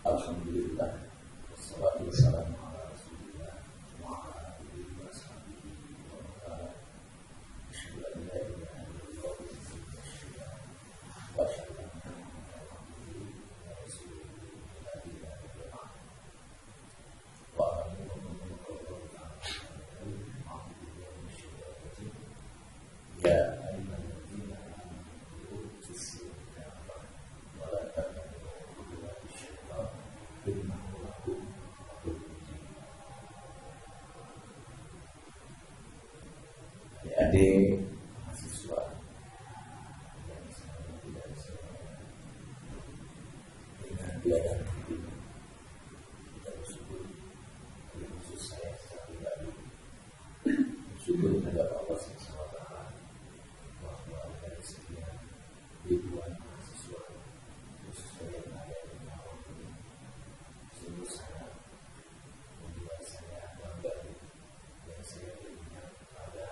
Alhamdulillah. Wassalatu wassalamu ala Rasulillah wa ala alihi wa sahbihi wa man wala. Asyhadu an la ilaha illallah wa asyhadu anna Muhammadan abduhu wa rasuluhu la ilaha illallah. Wa aminu qawlan ya ayyuhalladzina amanu tusiru wa la tattabi'u khutuwati syaitan innahu lakum aduwwun mubin. Adik-adik mahasiswa yang saya tidak bisa dengan belajar ini kita bersyukur, khusus saya secara pribadi bersyukur kepada Allah SWT bahwa dari sekian ribuan mahasiswa khususnya yang ada di Nawang ini sungguh sangat membuat saya bangga dan saya beringat pada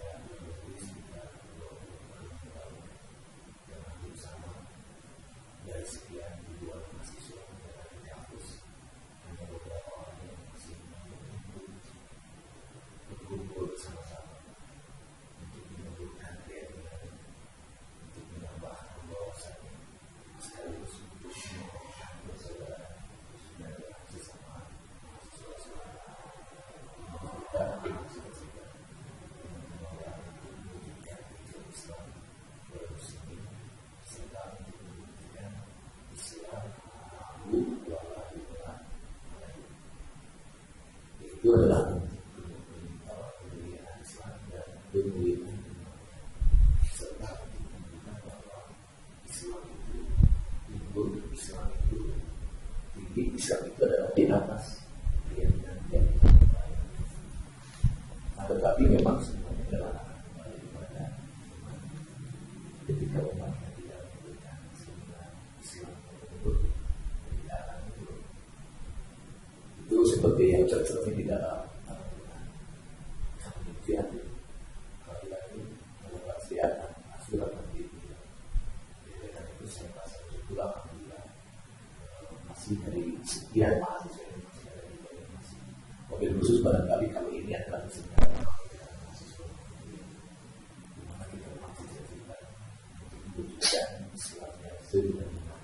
yang lebih sekitar 20 tahun yang hampir sama dari sekian ribuan mahasiswa yang ada di kampus hanya beberapa orang yang masih berkumpul bersama-sama untuk menyebutkan keyakinan, untuk menambahkan wawasannya, sekaligus untuk menguatkan bersaudara khususnya dalam sesama mahasiswa sekolah. Kita bersama-sama menolak untuk menunjukkan tujuan Islam kepada muslimin serta untuk menunjukkan Islam aku wala ilah itu adalah kemuliaan Islam dan kemuliaan serta untuk menunjukkan bahwa Islam itu timbul, Islam itu tinggi, Islam itu adalah di atas keyakinan yang lain. Tetapi memang semuanya adalah kembali kepada iman. Ketika umatnya tidak memberikan Islam tersebut tidak akan turun. Itu seperti yang tercermin di dalam Al-Quran. Kemudian kali-kali mendapat siatan surat Al-Baqarah. Dengan itu saya merasa bersyukur alhamdulillah masih dari sekian mahasiswa yang masih ada di Banyumas. Mobil khusus barangkali kali ini adalah kesempatan mahasiswa di mana kita masih jadikan untuk menunjukkan Islamnya sendiri dan iman.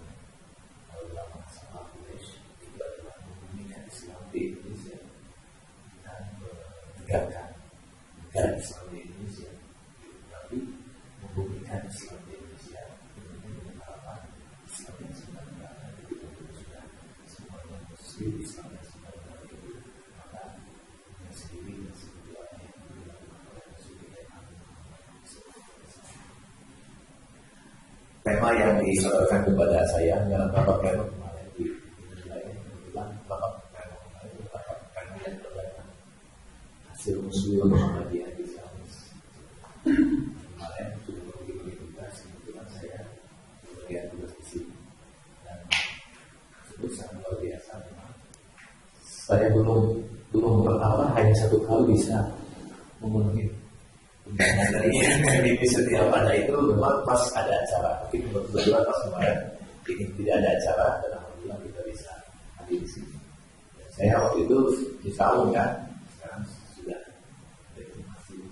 Ulama sama Quraisy itu adalah membumikan Islam di Indonesia dan menegakkan negara Islam di Indonesia, tapi membumikan Islam di Indonesia dengan harapan Islam yang sebenarnya akan betul-betul sudah semuanya muslim, Islam yang sebenarnya itu maka yang sendiri dan sebenarnya yang dilakukan oleh Rasulullah SAW. Tema yang disodorkan kepada saya dalam rapat pleno kemarin di lain bilang rapat pleno kemarin itu rapat pleno yang perdana hasil muslim Muhammadiyah di Islam. Kemarin sudah berbagi tugas, kebetulan saya bagian tugas di sini dan itu sangat luar biasa memang. Saya belum pertama hanya satu kali bisa memenuhi undangan dari MIP setiap ada itu memang pas ada acara. Mungkin kebetulan pas kemarin ini tidak ada acara dan alhamdulillah kita bisa hadir di sini. Dan saya waktu itu di tahun kan, sekarang sudah masih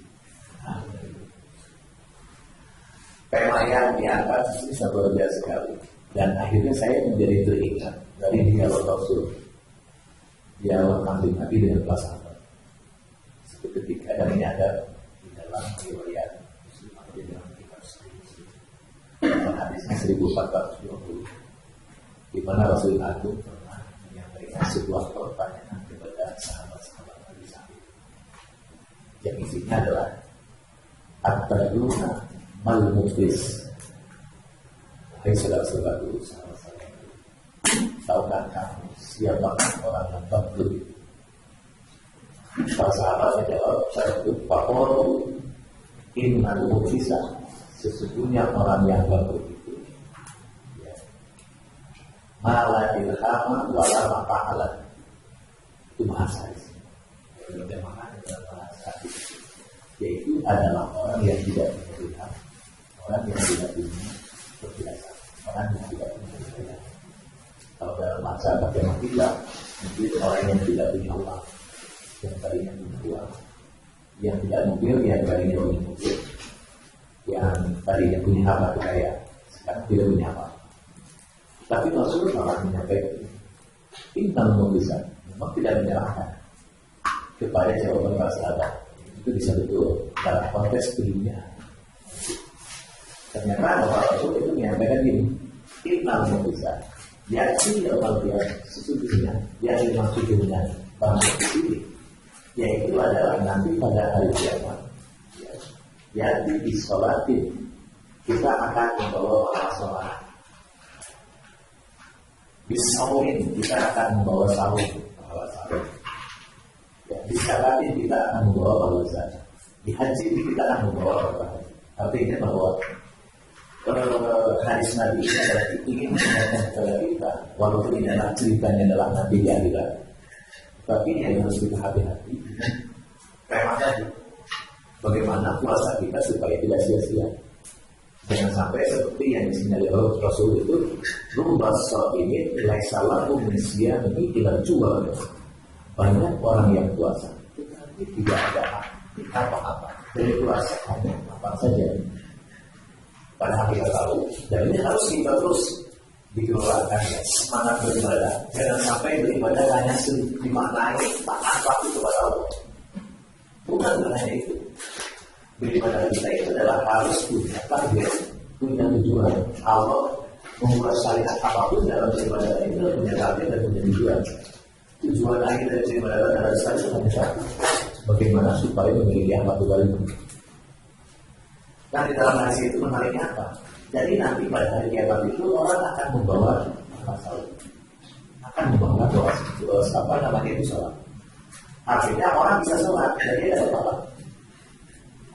tema yang diangkat ini sangat luar biasa sekali. Dan akhirnya saya menjadi teringat dari dialog Rasul, dialog Kanjeng Nabi dengan para sahabat. Seperti ketika dan ini ada di dalam riwayat Muslim atau di dalam kitab Sahih Muslim. Hadisnya 1420, di mana Rasul Agung pernah menyampaikan sebuah pertanyaan kepada sahabat-sahabat Nabi Sa'id. Yang isinya adalah At-Tadruna Mal-Muflis. Hai saudara-saudara sahabat-sahabat, tahukah kamu siapa orang yang bangkrut? Para sahabat menjawab, saya itu Pakoro Innal Muflisa, sesungguhnya orang yang bangkrut itu Mala ilhama wala mafa'alan. Itu bahasa yang terjemahkan dalam bahasa yaitu adalah orang yang tidak memberikan, orang yang tidak punya kebiasaan. orang yang tidak punya hidayah. Kalau dalam masa bagaimana kita, mungkin orang yang tidak punya uang, yang tadinya punya uang, yang tidak mobil, yang tadinya punya mobil, yang tadinya punya harta kaya, sekarang tidak punya apa. Tapi Rasulullah menyampaikan, Intan bisa, memang tidak menyerahkan kepada jawaban para sahabat. Itu bisa betul dalam konteks dunia. Ternyata Bapak Rasul itu menyampaikan ini, Intan bisa. Yakni Allah dia sesungguhnya yang dimaksud dengan bangkit ini, yaitu adalah nanti pada hari kiamat. Yakni di sholatin kita akan membawa para sholat. Di saurin kita akan membawa sahur. Ya, di sholatin kita akan membawa balasan. Di haji kita akan membawa berkah. Artinya bahwa hadis Nabi ini adalah ingin mengingatkan kepada kita, walaupun ini adalah ceritanya adalah Nabi di akhirat, tapi yang harus kita hati-hati dengan tema tadi, bagaimana puasa kita supaya tidak sia-sia. Jangan sampai seperti yang disinyalir oleh Rasul itu, rumbas ini laisalah umisia ini tidak jual. Banyak orang yang puasa, tetapi tidak ada apa-apa dari puasa, hanya apa saja. Padahal kita tahu, dan ini harus kita terus dikeluarkan ya, semangat beribadah. Jangan sampai beribadah hanya dimaknai taat waktu kepada Allah. Bukan hanya itu. Beribadah kita itu adalah harus punya target, punya tujuan. Allah membuat syariat apapun dalam beribadah itu punya target dan punya tujuan. Tujuan akhir dari beribadah adalah satu, bagaimana supaya memiliki amal kembali. Nah, di dalam hadis itu menariknya apa? Jadi nanti pada hari kiamat itu orang akan membawa masalah, akan membawa doa apa namanya itu sholat. Artinya orang bisa sholat, jadi dia dapat apa?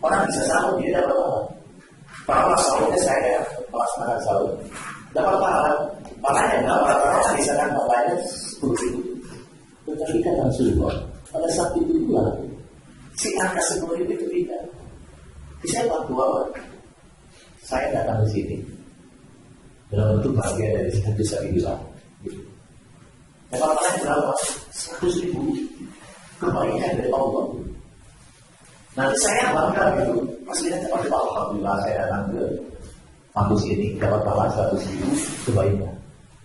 Orang bisa sahur, dia dapat apa? Pahala sahurnya saya melaksanakan sahur, dapat pahala. Pahalanya berapa? Kalau misalkan bapaknya 10.000, tetapi kata Rasulullah pada saat itu pula si angka 10.000 itu tidak. Bisa bahwa saya datang di sini dalam bentuk bagian dari satu sabilillah. Dan pahalanya berapa? 100.000 kebaikan dari Allah. Nanti saya bangga gitu. Pasti kita dapat alhamdulillah saya datang ke kampus ini dapat pahala 100.000 kebaikan.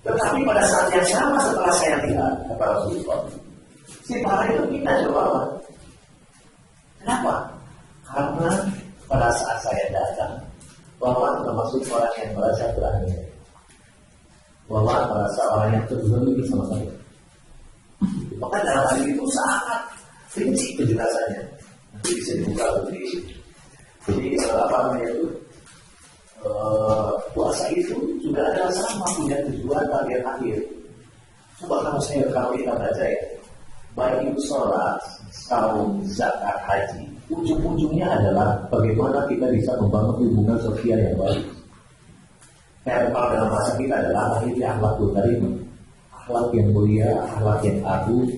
Tetapi pada saat yang sama setelah saya lihat kata Rasulullah, si pahala itu kita coba. Kenapa? Karena pada saat saya datang, bahwa termasuk orang yang merasa teraniaya, bahwa merasa orang yang terzalimi sama saya. Maka dalam hal itu sangat rinci penjelasannya. Nanti bisa dibuka lebih. Jadi apa namanya itu puasa itu juga ada sama punya tujuan target akhir. Coba kalau kita baca ya, baik itu sholat, saum, zakat, haji, ujung-ujungnya adalah bagaimana kita bisa membangun hubungan sosial yang baik. Kalau dalam bahasa kita adalah akhirnya akhlakul karimah, akhlak yang mulia, akhlak yang agung,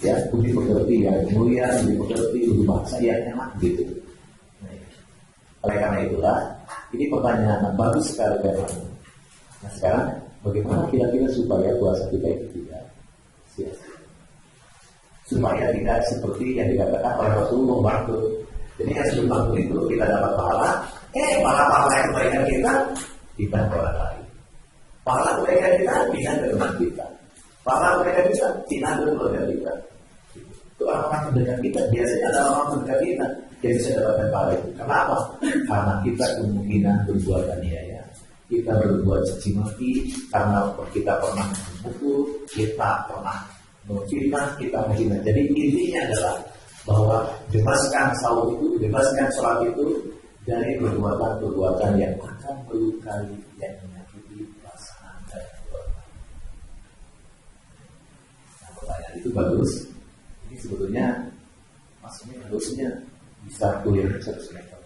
ya, budi pekerti yang mulia, budi pekerti, budi bahasa yang enak gitu. Oleh karena itulah, ini pertanyaan yang bagus sekali kan. Nah sekarang, bagaimana kira-kira supaya puasa kita itu tidak sia-sia? Supaya tidak seperti yang dikatakan oleh Rasulullah bangkrut. Jadi yang sebelum bangkrut itu kita dapat pahala, pahala kebaikan kita orang lain. Pahala kebaikan kita ke teman kita. Pahala kebaikan kita ke keluarga kita. Itu orang-orang terdekat kita biasanya adalah orang terdekat kita yang bisa dapatkan pahala itu. Kenapa? Karena kita kemungkinan berbuat aniaya, kita berbuat caci maki, karena kita pernah memukul, kita pernah memfitnah, kita menghina. Jadi intinya adalah bahwa bebaskan saum itu, bebaskan sholat itu dari perbuatan-perbuatan yang akan melukai, yang menyakiti perasaan dan keluarga. Nah, pertanyaan itu bagus. Ini sebetulnya maksudnya bagusnya bisa kuliah 1 semester.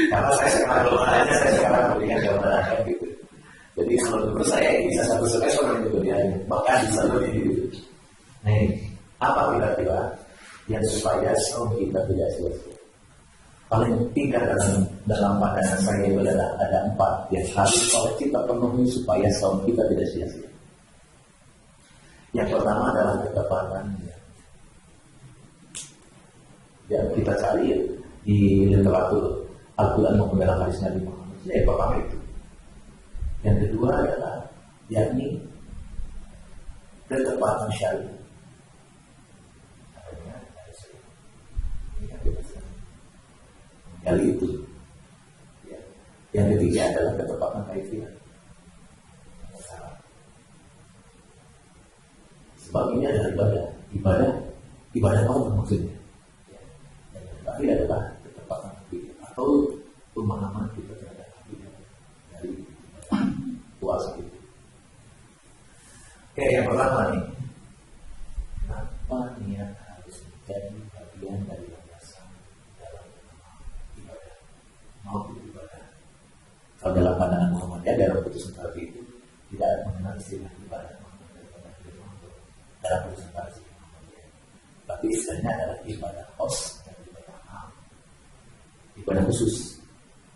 Karena saya sekarang kuliah gambaran gitu. Jadi menurut saya bisa 1 semester itu dia, bahkan bisa lebih gitu. Nah, apa kira-kira yang supaya saum kita tidak sia-sia? Paling tiga dalam pandangan saya itu adalah ada 4 yang harus oleh kita penuhi supaya saum kita tidak sia-sia. Yang pertama adalah ketepatan. Yang kita cari di literatur Al-Quran maupun dalam hadis Nabi Muhammad. Yang pertama itu. Yang kedua adalah yakni ketepatan syariat. Kali itu. Yang ketiga adalah ketepatan kaifiah. Sebab ini adalah ibadah apa maksudnya? Tapi adalah ketepatan kaifiah atau pemahaman kita terhadap dari puasa itu. Oke, yang pertama nih, kenapa niat harus menjadi bagian dari landasan dalam ibadah maupun ibadah? Kalau dalam pandangan Muhammadiyah dalam putusan tadi itu tidak mengenal istilah ibadah dalam putusan tadi Muhammadiyah. Tapi istilahnya adalah ibadah khos dan ibadah am. Ibadah khusus.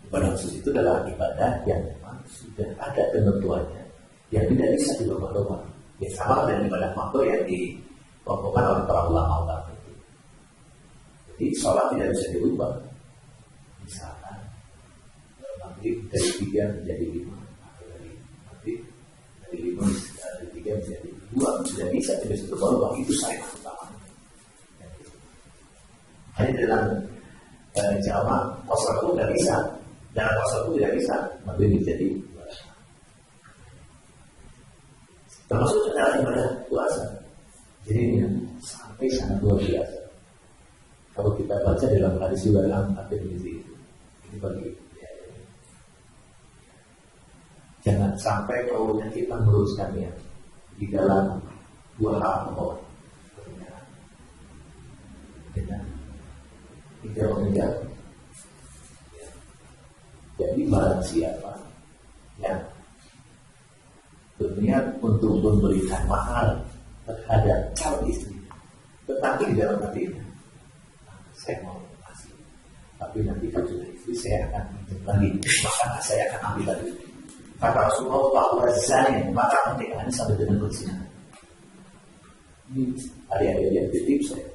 Ibadah khusus itu adalah ibadah yang memang sudah ada ketentuannya yang tidak bisa dirubah-rubah. Ya sama dengan ibadah makhluk yang dikelompokkan oleh para ulama itu. Jadi sholat tidak bisa dirubah. Misalkan maghrib dari 3 menjadi 5 atau dari maghrib dari 5 dari 3 menjadi 2 sudah bisa tidak bisa berubah. Itu saya utama. Hanya dalam jamaah kosong itu tidak bisa. Dalam kosong itu tidak bisa maghrib menjadi 2. Termasuk dalam ibadah puasa. Jadi sampai sangat luar biasa. Kalau kita baca dalam hadis juga dalam At-Tirmidzi ini bagi jangan sampai kaumnya kita meruskannya di dalam 2 hal pokok dengan tidak meninggal. Jadi barang siapa yang berniat untuk memberikan mahal terhadap calon istri, tetapi di dalam hatinya saya mau kasih, tapi nanti kalau sudah istri saya akan minjem lagi, maka saya akan ambil lagi. Kata Rasulullah, bahwa zani maka pernikahannya sampai dengan berzina. Ini adik-adik yang titip saya.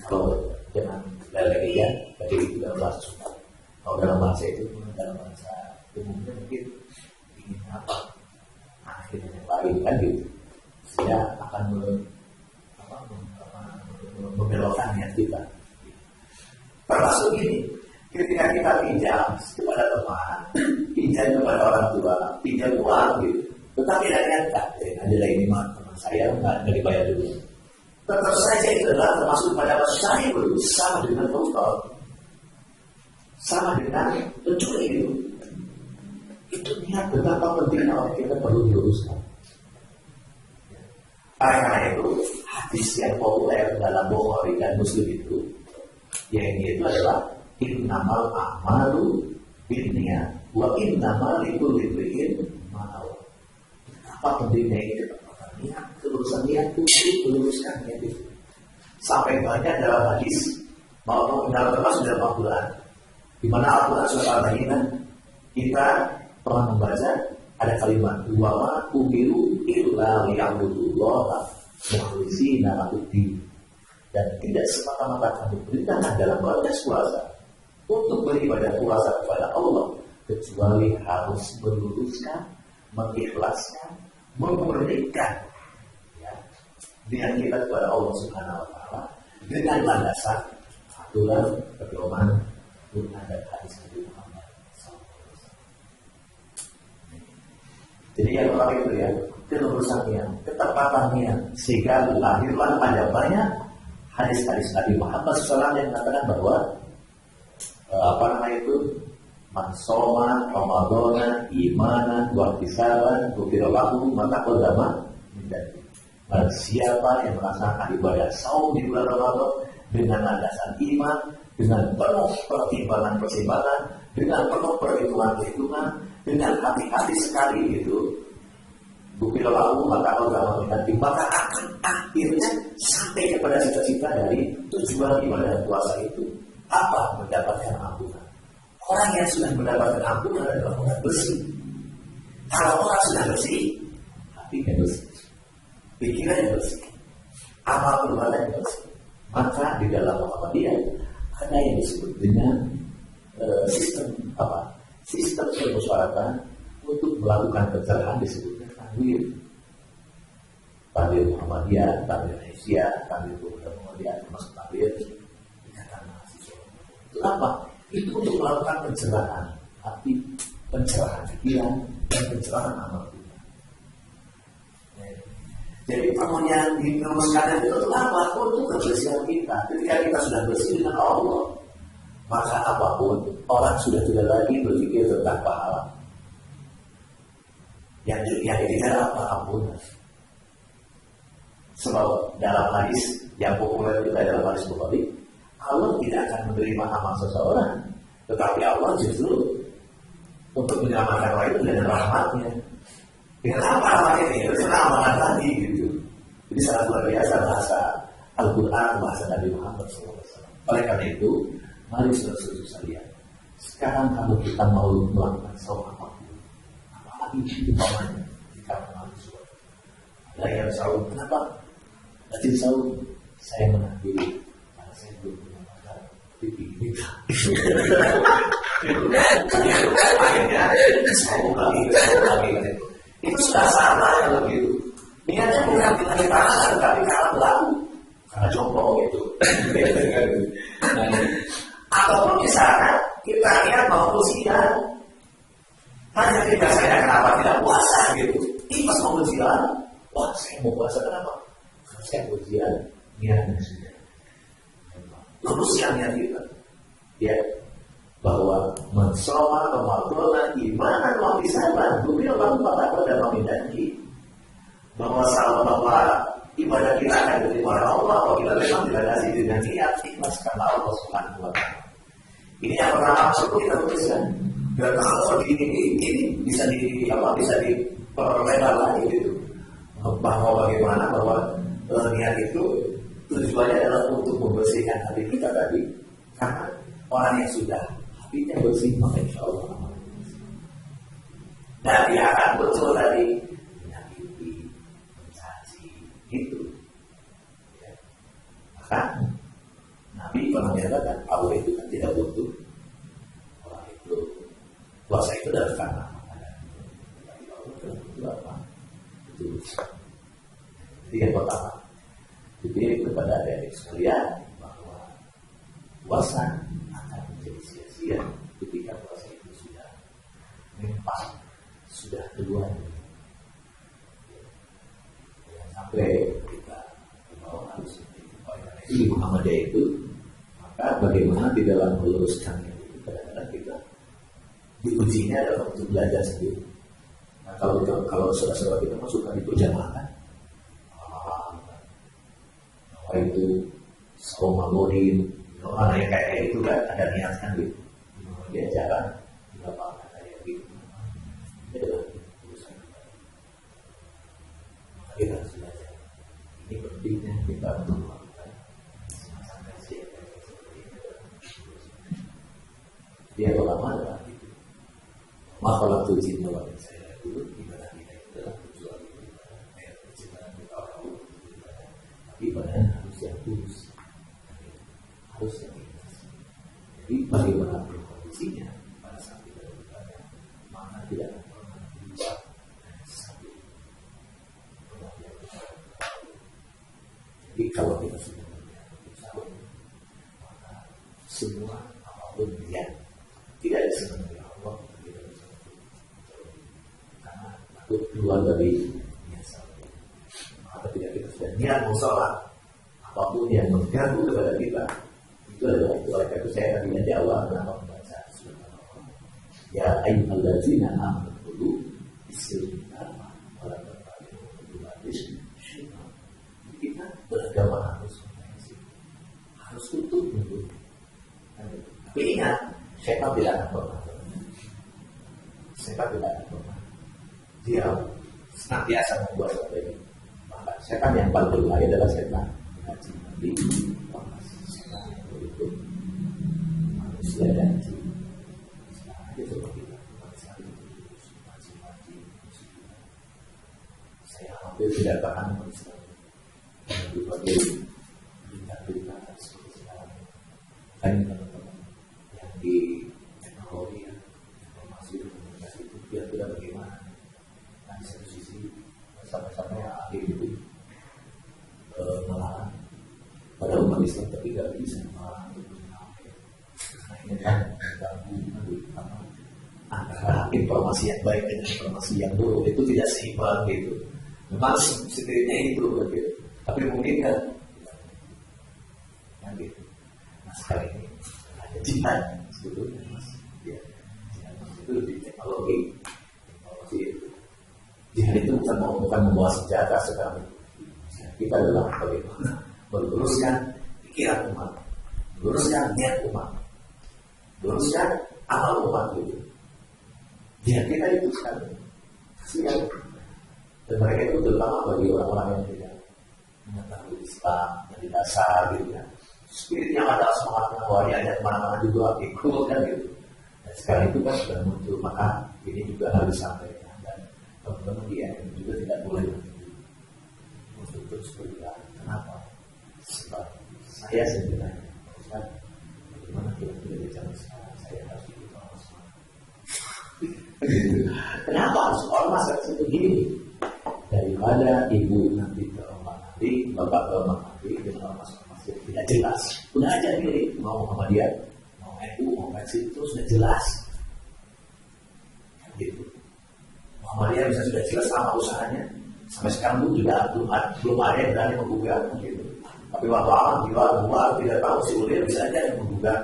Kalau dengan lagi bagi itu dalam bahasa Sunda. Kalau dalam bahasa itu, dalam bahasa umumnya mungkin ingin apa? Akhirnya yang lain kan gitu. Saya akan membelokkan niat kita. Termasuk ini, ketika kita pinjam kepada teman, pinjam kepada orang tua, pinjam uang gitu. Tetapi ternyata, adalah ini mah teman saya nggak dibayar dulu. Tetap saja itu adalah termasuk pada saya sama dengan koruptor, sama dengan pencuri gitu. Itu niat betapa pentingnya orang kita perlu diluruskan. Karena itu hadis yang populer dalam Bukhari dan Muslim itu, yang itu adalah innamal a'malu binniyat wa innamal likulli imri'in ma nawa. Apa pentingnya itu? Niat, kelurusan niat itu meluruskan niat itu. Sampai banyak dalam hadis maupun dalam termasuk dalam Al-Quran, di mana Al-Quran surat Al-Baqarah kita pernah membaca ada kalimat wa ma umiru illa liya'budullaha mukhlishina lahu-d-din, dan tidak semata-mata kami perintahkan dalam batas puasa untuk beribadah puasa kepada Allah kecuali harus meluruskan, mengikhlaskan, memurnikan ya, niat kita kepada Allah Subhanahu wa taala dengan landasan aturan pedoman Quran dan hadis Nabi Muhammad SAW. Jadi yang pertama itu ya, kelurusannya, ketepatannya, sehingga lahirlah banyak hadis-hadis Nabi Muhammad SAW yang mengatakan bahwa man shoma Ramadhana imanan wa ihtisaban ghufira lahu ma taqaddama min dhanbi. Barang siapa yang melaksanakan ibadah saum di bulan Ramadan dengan landasan iman, dengan penuh pertimbangan-pertimbangan, dengan penuh perhitungan-perhitungan, dengan hati-hati sekali gitu, ghufira lahu ma taqaddama min dhanbi, maka akan akhirnya sampai kepada cita-cita dari tujuan ibadah puasa itu Apa? Mendapatkan ampunan. Orang yang sudah mendapatkan ampunan adalah orang bersih. Kalau orang sudah bersih, hatinya bersih, pikirannya bersih, apapun yang bersih. Maka di dalam Muhammadiyah ada yang disebut dengan sistem permusyawaratan untuk melakukan pencerahan disebutnya tanwir. Tanwir Muhammadiyah, tanwir Asia, tanwir Muhammadiyah, termasuk tanwir ikatan mahasiswa. Itu apa? Itu untuk melakukan pencerahan hati, pencerahan pikiran, dan pencerahan amal kita. Jadi permohonan di nomor sekalian itu apa? Untuk kebersihan kita. Ketika kita sudah bersih dengan Allah, maka apapun orang sudah tidak lagi berpikir tentang pahala. Yang dikejar apa? Ampunan. Sebab dalam hadis yang populer juga dalam hadis Bukhari, Allah tidak akan menerima amal seseorang, tetapi Allah justru untuk menyelamatkan orang itu dengan rahmatnya. Dengan apa rahmat ini? Itu amalan tadi gitu. Jadi sangat luar biasa bahasa Al-Quran, bahasa Nabi Muhammad SAW. Oleh karena itu, mari saudara-saudara sekalian, sekarang kalau kita mau melakukan saum apapun, apalagi itu pamannya, kita mengalami suatu. Ada yang saum, kenapa? Rajin saum, saya mengakhiri, karena saya belum punya makan, pipi kita. Akhirnya, saum lagi. Itu sudah sama kalau gitu. Niatnya bukan kita pahala, tapi karena berlaku, karena jomblo gitu. Ataupun misalkan kita lihat mau ujian, hanya kita saya kenapa tidak puasa gitu. Pas mau ujian, wah saya mau puasa kenapa? Karena saya ujian niatnya sudah. Lalu siangnya kita, ya bahwa mensoal kemampuan imanan mau disabar, bukti Allah pada memindahi bahwa ibadah kita akan diterima oleh Allah kalau kita memang dilandasi dengan niat ikhlas karena Allah Subhanahu wa Ta'ala. Ini yang pertama masuk kita tuliskan. Dan kalau ini bisa diperlebar lagi gitu. Bahwa bagaimana bahwa niat itu tujuannya adalah untuk membersihkan hati kita tadi. Karena orang yang sudah hatinya bersih maka insya Allah amalnya bersih. Dan dia akan betul tadi menyakiti, mencaci, gitu. Ya. Maka Nabi pernah menyatakan Allah itu kan tidak butuh orang itu. Puasa itu adalah karena makanan. Tapi Allah tidak butuh apa? Itu. Jadi yang pertama, jadi kepada adik-adik sekalian bahwa puasa akan menjadi sia-sia ketika puasa itu sudah mempas, sudah keluar. Jangan sampai kita harus di Muhammadiyah itu, maka bagaimana di dalam meluruskannya itu kadang-kadang kita diujinya adalah untuk belajar sendiri. Nah kalau saudara-saudara kita masuk ke itu jamaah, apa itu saum maghorib, orang yang kayak itu kan ada niat kan gitu, dia jalan berapa kayak gitu, itu adalah urusan kita. Maka kita harus belajar. Ini pentingnya kita untuk melakukan semacam kajian seperti ini. Dia ulama adalah itu. Maka waktu cinta wajib saya dulu ibadah kita itu adalah tujuan ibadah, percintaan kita orang ibadah, tapi ibadahnya harus yang tulus, harus yang ikhlas. Jadi bagaimana kondisinya pada saat kita beribadah, maka tidak akan pernah berubah sampai kemudian. Jadi kalau kita sudah berusaha, maka semua apapun dia tidak disenangi oleh Allah, tidak bisa karena takut keluar dari biasa. Maka tidak kita sudah niat musola, apapun yang mengganggu kepada kita, itu adalah itu. Oleh karena itu saya tadinya di awal kenapa membaca surat Al-Baqarah. Ya ayyuhallazina amanu qulu bismillah wa la tattabi'u syaitan. Kita beragama harus utuh dulu. Tapi ingat, syaitan tidak akan pernah. Syaitan tidak akan pernah. Dia senantiasa membuat seperti ini. Maka syaitan yang paling berbahaya adalah syaitan ngaji nanti. Syaitan yang begitu sudah janji. Sekarang aja coba kita sekali maji-maji. Saya hampir tidak paham Islam. Berbagai berita-berita seperti sekarang. Kan teman-teman yang di teknologi ya, informasi dan komunikasi itu kira-kira bagaimana? Nah di satu sisi sampai-sampai akhir itu melarang pada umat Islam, tapi tidak bisa melarang itu. Nah ini kan mengganggu antara informasi yang baik dengan informasi yang buruk itu tidak seimbang gitu. Memang setidaknya itu gitu. Tapi mungkin kan yang gitu. Nah sekarang ini ada jihad sebetulnya mas. Ya, jihad itu di teknologi itu. Jihad itu bukan membawa senjata sekarang. Kita adalah bagaimana meluruskan pikiran umat, meluruskan niat umat, meluruskan amal umat itu. Jihad kita itu sekarang. Kasihan. Dan mereka itu terutama bagi orang-orang yang tidak mengetahui Islam dari dasar gitu kan. Spiritnya ada, semangatnya warianya kemana-mana juga ikut kan gitu. Dan sekarang itu kan sudah muncul, maka ini juga harus disampaikan dan teman-teman dia juga tidak boleh untuk terus bergerak. Kenapa? Sebab saya sebenarnya Ustaz, bagaimana kita bicara sekarang saya harus ikut orang semua. Kenapa harus orang masyarakat seperti gini? Daripada ibu nanti terombang nanti, bapak terombang nanti dengan orang-orang tidak jelas. Udah aja pilih mau Muhammadiyah, mau NU, mau Persis itu sudah jelas. Gitu. Muhammadiyah bisa sudah jelas sama usahanya. Sampai sekarang pun juga belum ada yang berani menggugat gitu. Tapi waktu alam luar tidak tahu si Ulir bisa aja yang menggugat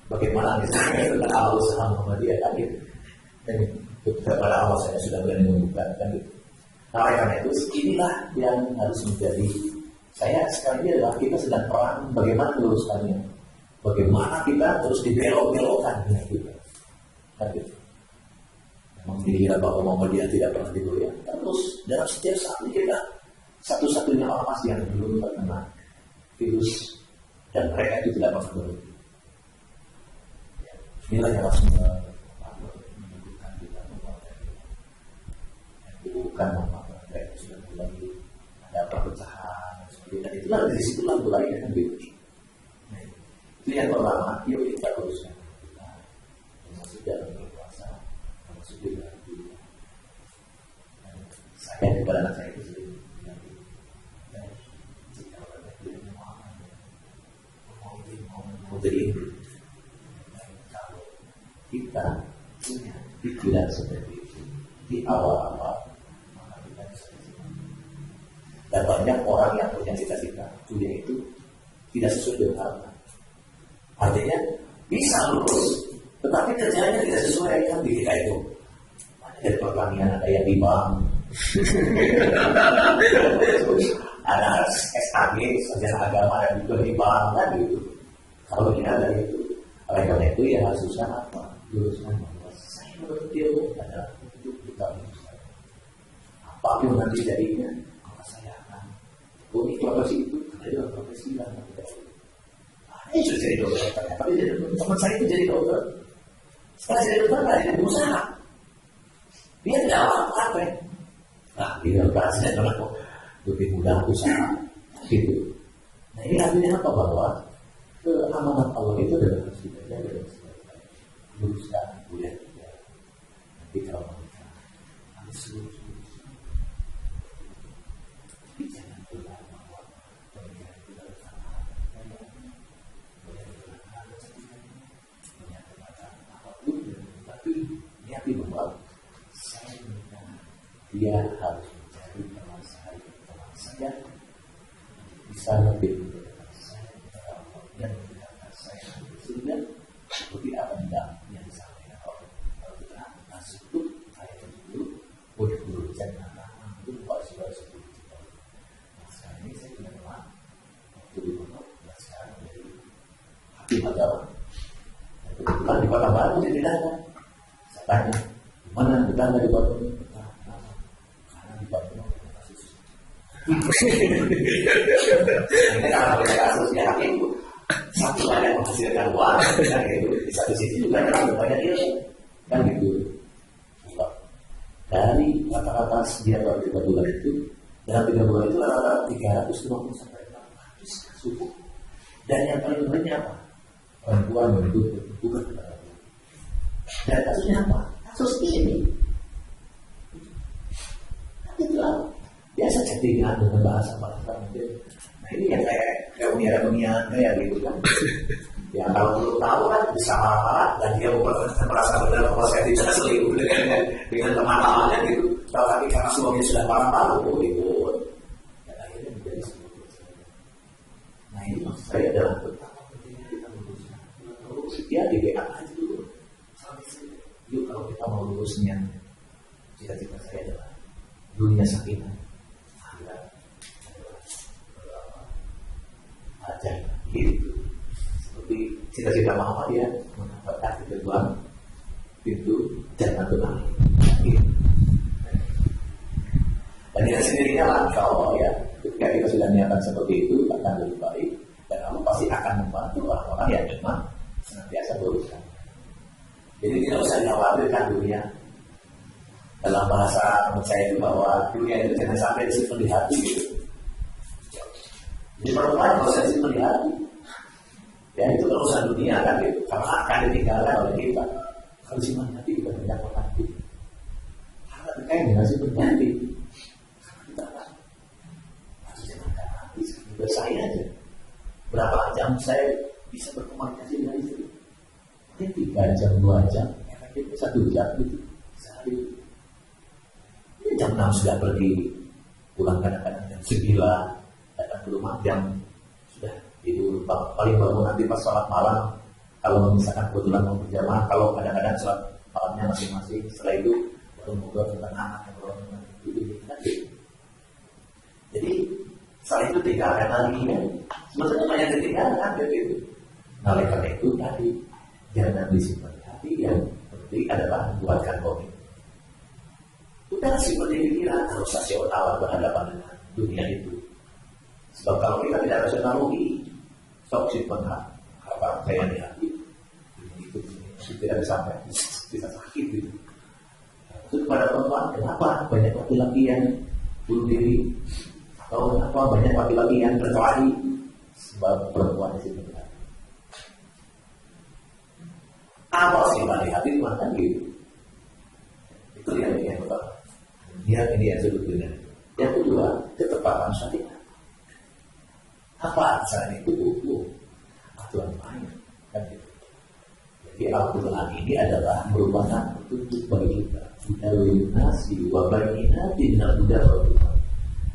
bagaimana misalnya tentang awal usaha Muhammadiyah kan gitu. Dan pada awal saya sudah berani menggugat kan gitu. Nah, karena itu inilah yang harus menjadi saya sekarang ini adalah kita sedang perang bagaimana meluruskannya, bagaimana kita terus dibelok-belokkan dengan kita, kan gitu. Memang dikira bahwa Muhammadiyah tidak pernah digoyah, terus dalam setiap saat ini kita satu-satunya ormas yang belum terkena virus dan mereka itu tidak pernah berhenti. Inilah yang harus menunjukkan kita bukan mereka sudah mulai ada perpecahan seperti itu. Itulah dari situlah mulai dengan virus. Itu yang pertama, yuk kita uruskan kita termasuk dalam berpuasa, termasuk juga saya kepada anak saya itu sendiri. Jika orang yang mau jadi kalau kita punya pikiran seperti itu di awal-awal, maka kita bisa disini. Dan banyak orang yang punya cita-cita kuliah itu tidak sesuai dengan harapan. Artinya bisa lulus, tetapi kerjanya tidak sesuai kan di kita itu. Ada pertanian, ada yang di bank, ada SAG, sarjana agama, dan juga di bank kan gitu. Kalau tidak ada itu, oleh karena itu ya harus usaha apa? Luruskan bahwa saya berilmu adalah untuk kita luruskan. Apapun nanti jadinya, maka saya akan ini profesi itu, adalah profesi yang tidak. Ini sudah jadi dokter, tapi teman saya itu jadi dokter. Setelah jadi dokter, dia berusaha. Dia tidak apa-apa. Nah, dia berhasil karena kok lebih mudah usaha. Gitu. Nah, ini artinya apa? Bahwa keamanan Allah itu adalah harus kita jaga dan luruskan kuliah kita. Nanti kalau kita harus lurus. Tapi jangan lupa bahwa pernikahan kita bersama tapi niati bahwa saya menikah, dia harus mencari teman saya bisa lebih mendekatkan saya dan mendekatkan saya sehingga seperti apa yang disampaikan oleh kalau kita masuk ayat itu boleh dulu jangan itu sudah sebut sekarang ini saya tidak kenal waktu di pondok sekarang dari hakim agama kebetulan di Kota Baru dia tidak ada. Saya tanya mana tetangga di Baru karena di Baru ada kasus ini karena ada kasus ya hakim Satu banyak menghasilkan uang, kan gitu. Di satu sisi juga kan banyak ilmu, kan gitu. Dari rata-rata dia baru 3 bulan itu, dalam 3 bulan itu rata-rata 350 sampai 400 suku. Dan yang paling banyak apa? Perempuan menuntut bukan kepada Tuhan. Dan kasusnya apa? Kasus ini. Itulah biasa chattingan dengan bahasa mungkin. Nah ini yang kayak dunia kayak gitu kan. Ya kalau belum tahu kan bisa apa dan dia merasa benar bahwa saya tidak selingkuh dengan teman-temannya gitu. Tapi karena suaminya sudah parah-parah gitu. Dan akhirnya menjadi sebuah perceraian. Nah ini maksud saya adalah betapa pentingnya kita luruskan. Lurus dia di WA aja dulu. Yuk kalau kita mau lurusnya, cita-cita saya adalah dunia sakinah, akhirat aja gitu. Seperti cita-cita Muhammad ya, mendapatkan pintu jannatul alim. Gitu. Dan kita sendirinya lah, insya Allah ya, ketika kita sudah niatkan seperti itu akan lebih baik dan Allah pasti akan membantu orang-orang yang memang senantiasa berusaha. Jadi tidak usah dikhawatirkan dunia. Dalam bahasa saya itu bahwa dunia itu jangan sampai disimpan di hati gitu. Jadi perempuan kalau saya simpan di hati, ya itu urusan dunia kan gitu. Karena akan ditinggalkan oleh kita. Kalau simpan di hati kita banyak hati. Karena kayak nggak simpan di hati. Karena kita kan harus jangankan hati. Juga saya aja. Berapa jam saya bisa berkomunikasi dengan istri? Mungkin 3 jam, 2 jam, efektifnya 1 jam gitu. Sehari. Jam 6 sudah pergi, pulang kadang-kadang jam 9, datang ke rumah jam sudah tidur. Paling baru nanti pas sholat malam, kalau misalkan kebetulan mau berjamaah, kalau kadang-kadang sholat malamnya masing-masing. Setelah itu baru ngobrol tentang anak, ngobrol tentang itu. Jadi setelah itu tinggalkan lagi ya. Sebenarnya banyak ketinggalan gitu. Nah oleh karena itu tadi jangan disimpan di hati, yang penting adalah buatkan komitmen. Udah seperti pikiran harus rasional berhadapan dengan dunia itu. Sebab kalau kita tidak rasional rugi, sok simpan apa saya di hati itu tidak sampai bisa sakit gitu. Itu kepada perempuan, kenapa banyak laki-laki yang bunuh diri atau kenapa banyak laki-laki yang berkelahi? Sebab perempuan di situ berhati. Apa sih di hati itu kan gitu? Itu yang pertama. Ini yang sebetulnya. Yang kedua, ketepatan syariat. Apa misalnya itu hukum aturan main kan gitu. Jadi Al-Quran ini adalah merupakan petunjuk bagi kita. Nasi wa bayyinatin minal huda wal furqan.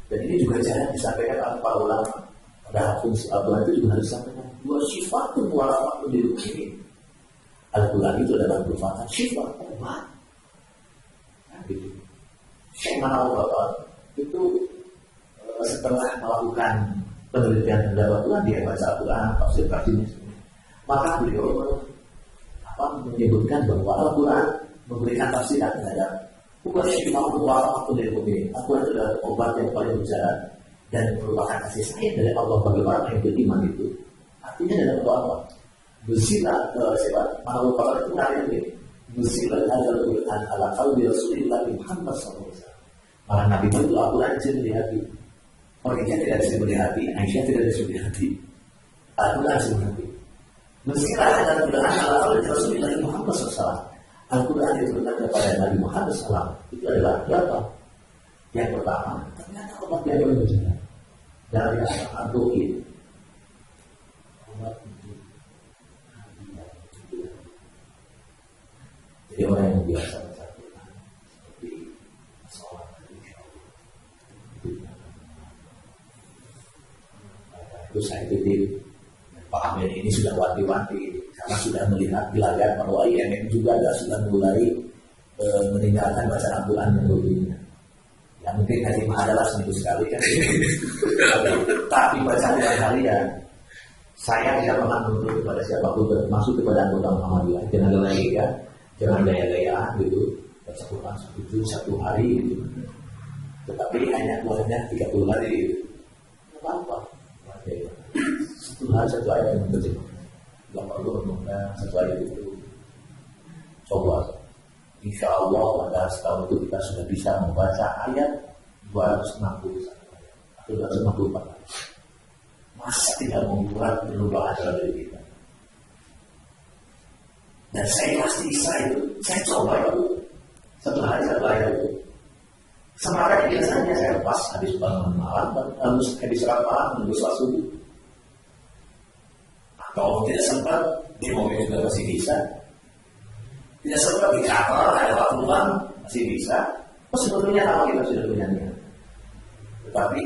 Dan ini juga jarang disampaikan oleh para ulama. Padahal fungsi Al-Quran itu juga harus disampaikan. Dua sifatun wa rahmatun lil mu'minin. Al-Quran itu adalah merupakan sifat obat. Nah, gitu. Syekh Bapak itu setelah melakukan penelitian terhadap Al-Quran, dia baca Al-Quran, tafsir-tafsirnya semua. Maka beliau menyebutkan bahwa Al-Quran memberikan tafsiran terhadap bukan sifat warahmatullahi wabarakatuh. Al-Quran itu adalah obat yang paling berjalan dan merupakan kasih sayang dari Allah bagi orang yang beriman itu. Artinya dalam apa? Bersilah sifat makhluk Allah itu artinya begini. Bersilah adalah Quran ala qalbi Rasulullah Muhammad SAW. Malah Nabi itu Al-Quran disebut di hati. Orangnya tidak disebut di hati, Aisyah tidak disebut di hati. Al-Quran disebut di hati. Bersilah adalah Quran ala qalbi Rasulullah Muhammad SAW. Al-Quran diturunkan kepada Nabi Muhammad SAW. Itu adalah berapa? Yang pertama, ternyata obat yang paling berjalan dari Al-Quran. Jadi orang yang biasa baca Al-Quran seperti sholat itu saya titip Pak Amin ini sudah wanti-wanti karena sudah melihat gelagat bahwa IMM juga sudah mulai meninggalkan bacaan Al-Quran yang rutinnya. Ya mungkin khatimah adalah seminggu sekali kan. Tapi bacaan yang harian saya tidak pernah menuntut kepada siapapun termasuk kepada anggota Muhammadiyah. Jangan lagi ya. Jangan gaya-gayaan gitu, baca Quran 1 juz 1 hari gitu. Tetapi hanya buatnya 30 hari gitu. Apa-apa. 1 satu ayat yang kecil. Gak perlu renungkan satu ayat itu. Coba, insya Allah pada setahun itu kita sudah bisa membaca ayat 261 atau 264. Masa tidak mengurangi perubahan dalam diri kita? Dan saya pasti bisa itu. Saya coba itu. Satu hari satu ayat itu. Semangat biasanya saya pas habis bangun malam, habis sholat malam, menunggu sholat subuh. Kalau tidak sempat, di mobil juga masih bisa. Tidak sempat di kantor, ada waktu luang, masih bisa. Sebetulnya kalau kita sudah punya niat. Tetapi,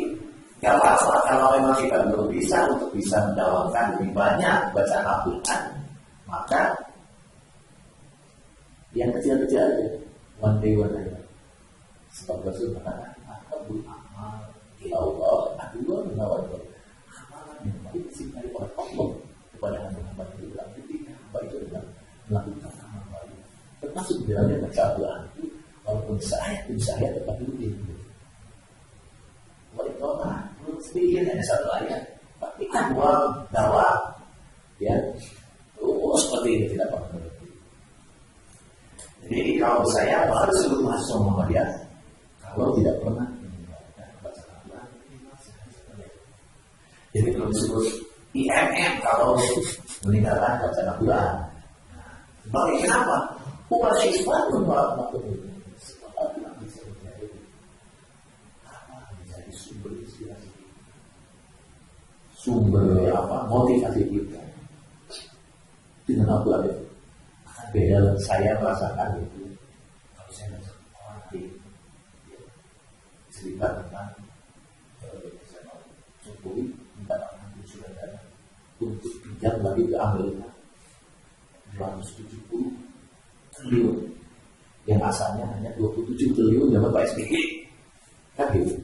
gak apa-apa kalau memang kita belum bisa untuk bisa mendawamkan lebih banyak bacaan Al-Quran, maka yang kecil-kecil aja, one day one night. Sebab Rasul mengatakan, Ahabul amal ila Allah, aduh menawan amalan yang paling dicintai oleh Allah kepada hamba-hamba itu dalam ketika hamba itu adalah melakukan amal baik. Termasuk di dalamnya baca Al-Quran itu, walaupun saya tetap rutin. Walaupun orang sedikit hanya satu ayat, tapi uang dakwah, ya, seperti ini tidak pernah. Jadi kalau saya baru sebelum masuk Muhammadiyah, kalau tidak pernah baca Al-Quran, jadi kalau disebut IMM kalau meninggalkan baca Al-Quran. Bagi kenapa? Bukan siswa pun melakukan itu. Sebab Al-Quran bisa menjadi sumber inspirasi, sumber motivasi kita. Dengan Al-Quran itu beda saya merasakan itu. Kalau saya baca orang cerita tentang Jokowi minta anak saudara untuk pinjam lagi ke Amerika 270 triliun yang asalnya hanya 27 triliun zaman Pak SBY kan gitu.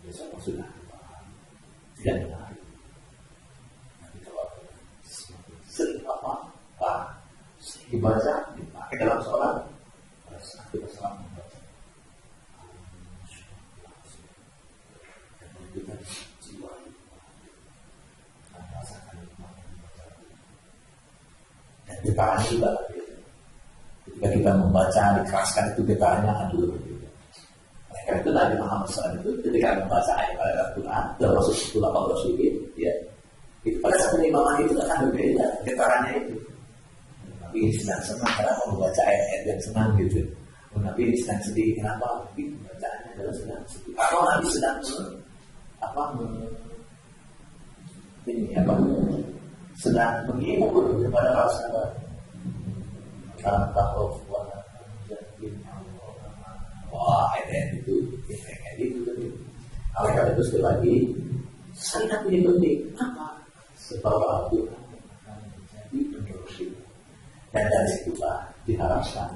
Biasa sudah tidak menarik. Tapi kalau sering dibaca, dipakai dalam sholat, pada saat kita sholat membaca, dan kita jiwa dan rasakan nikmat yang membaca. Dan getaran juga, ketika kita membaca, dikeraskan itu getarannya akan dulu berbeda. Karena itu Nabi Muhammad SAW itu ketika membaca ayat Al-Quran, termasuk 18 ya, itu pada saat penimbangan itu akan berbeda getarannya itu. Nabi sedang senang kenapa membaca ayat-ayat yang senang gitu. Nabi sedang sedih kenapa? Nabi bacaannya adalah sedang sedih. Atau Nabi sedang sedang menghibur kepada para sahabat. Wah, ayat-ayat itu kayak gitu tadi. Oleh karena itu sekali lagi sangat penting. Apa? Sebab Al-Quran akan menjadi penerus kita. Dan dari situlah diharapkan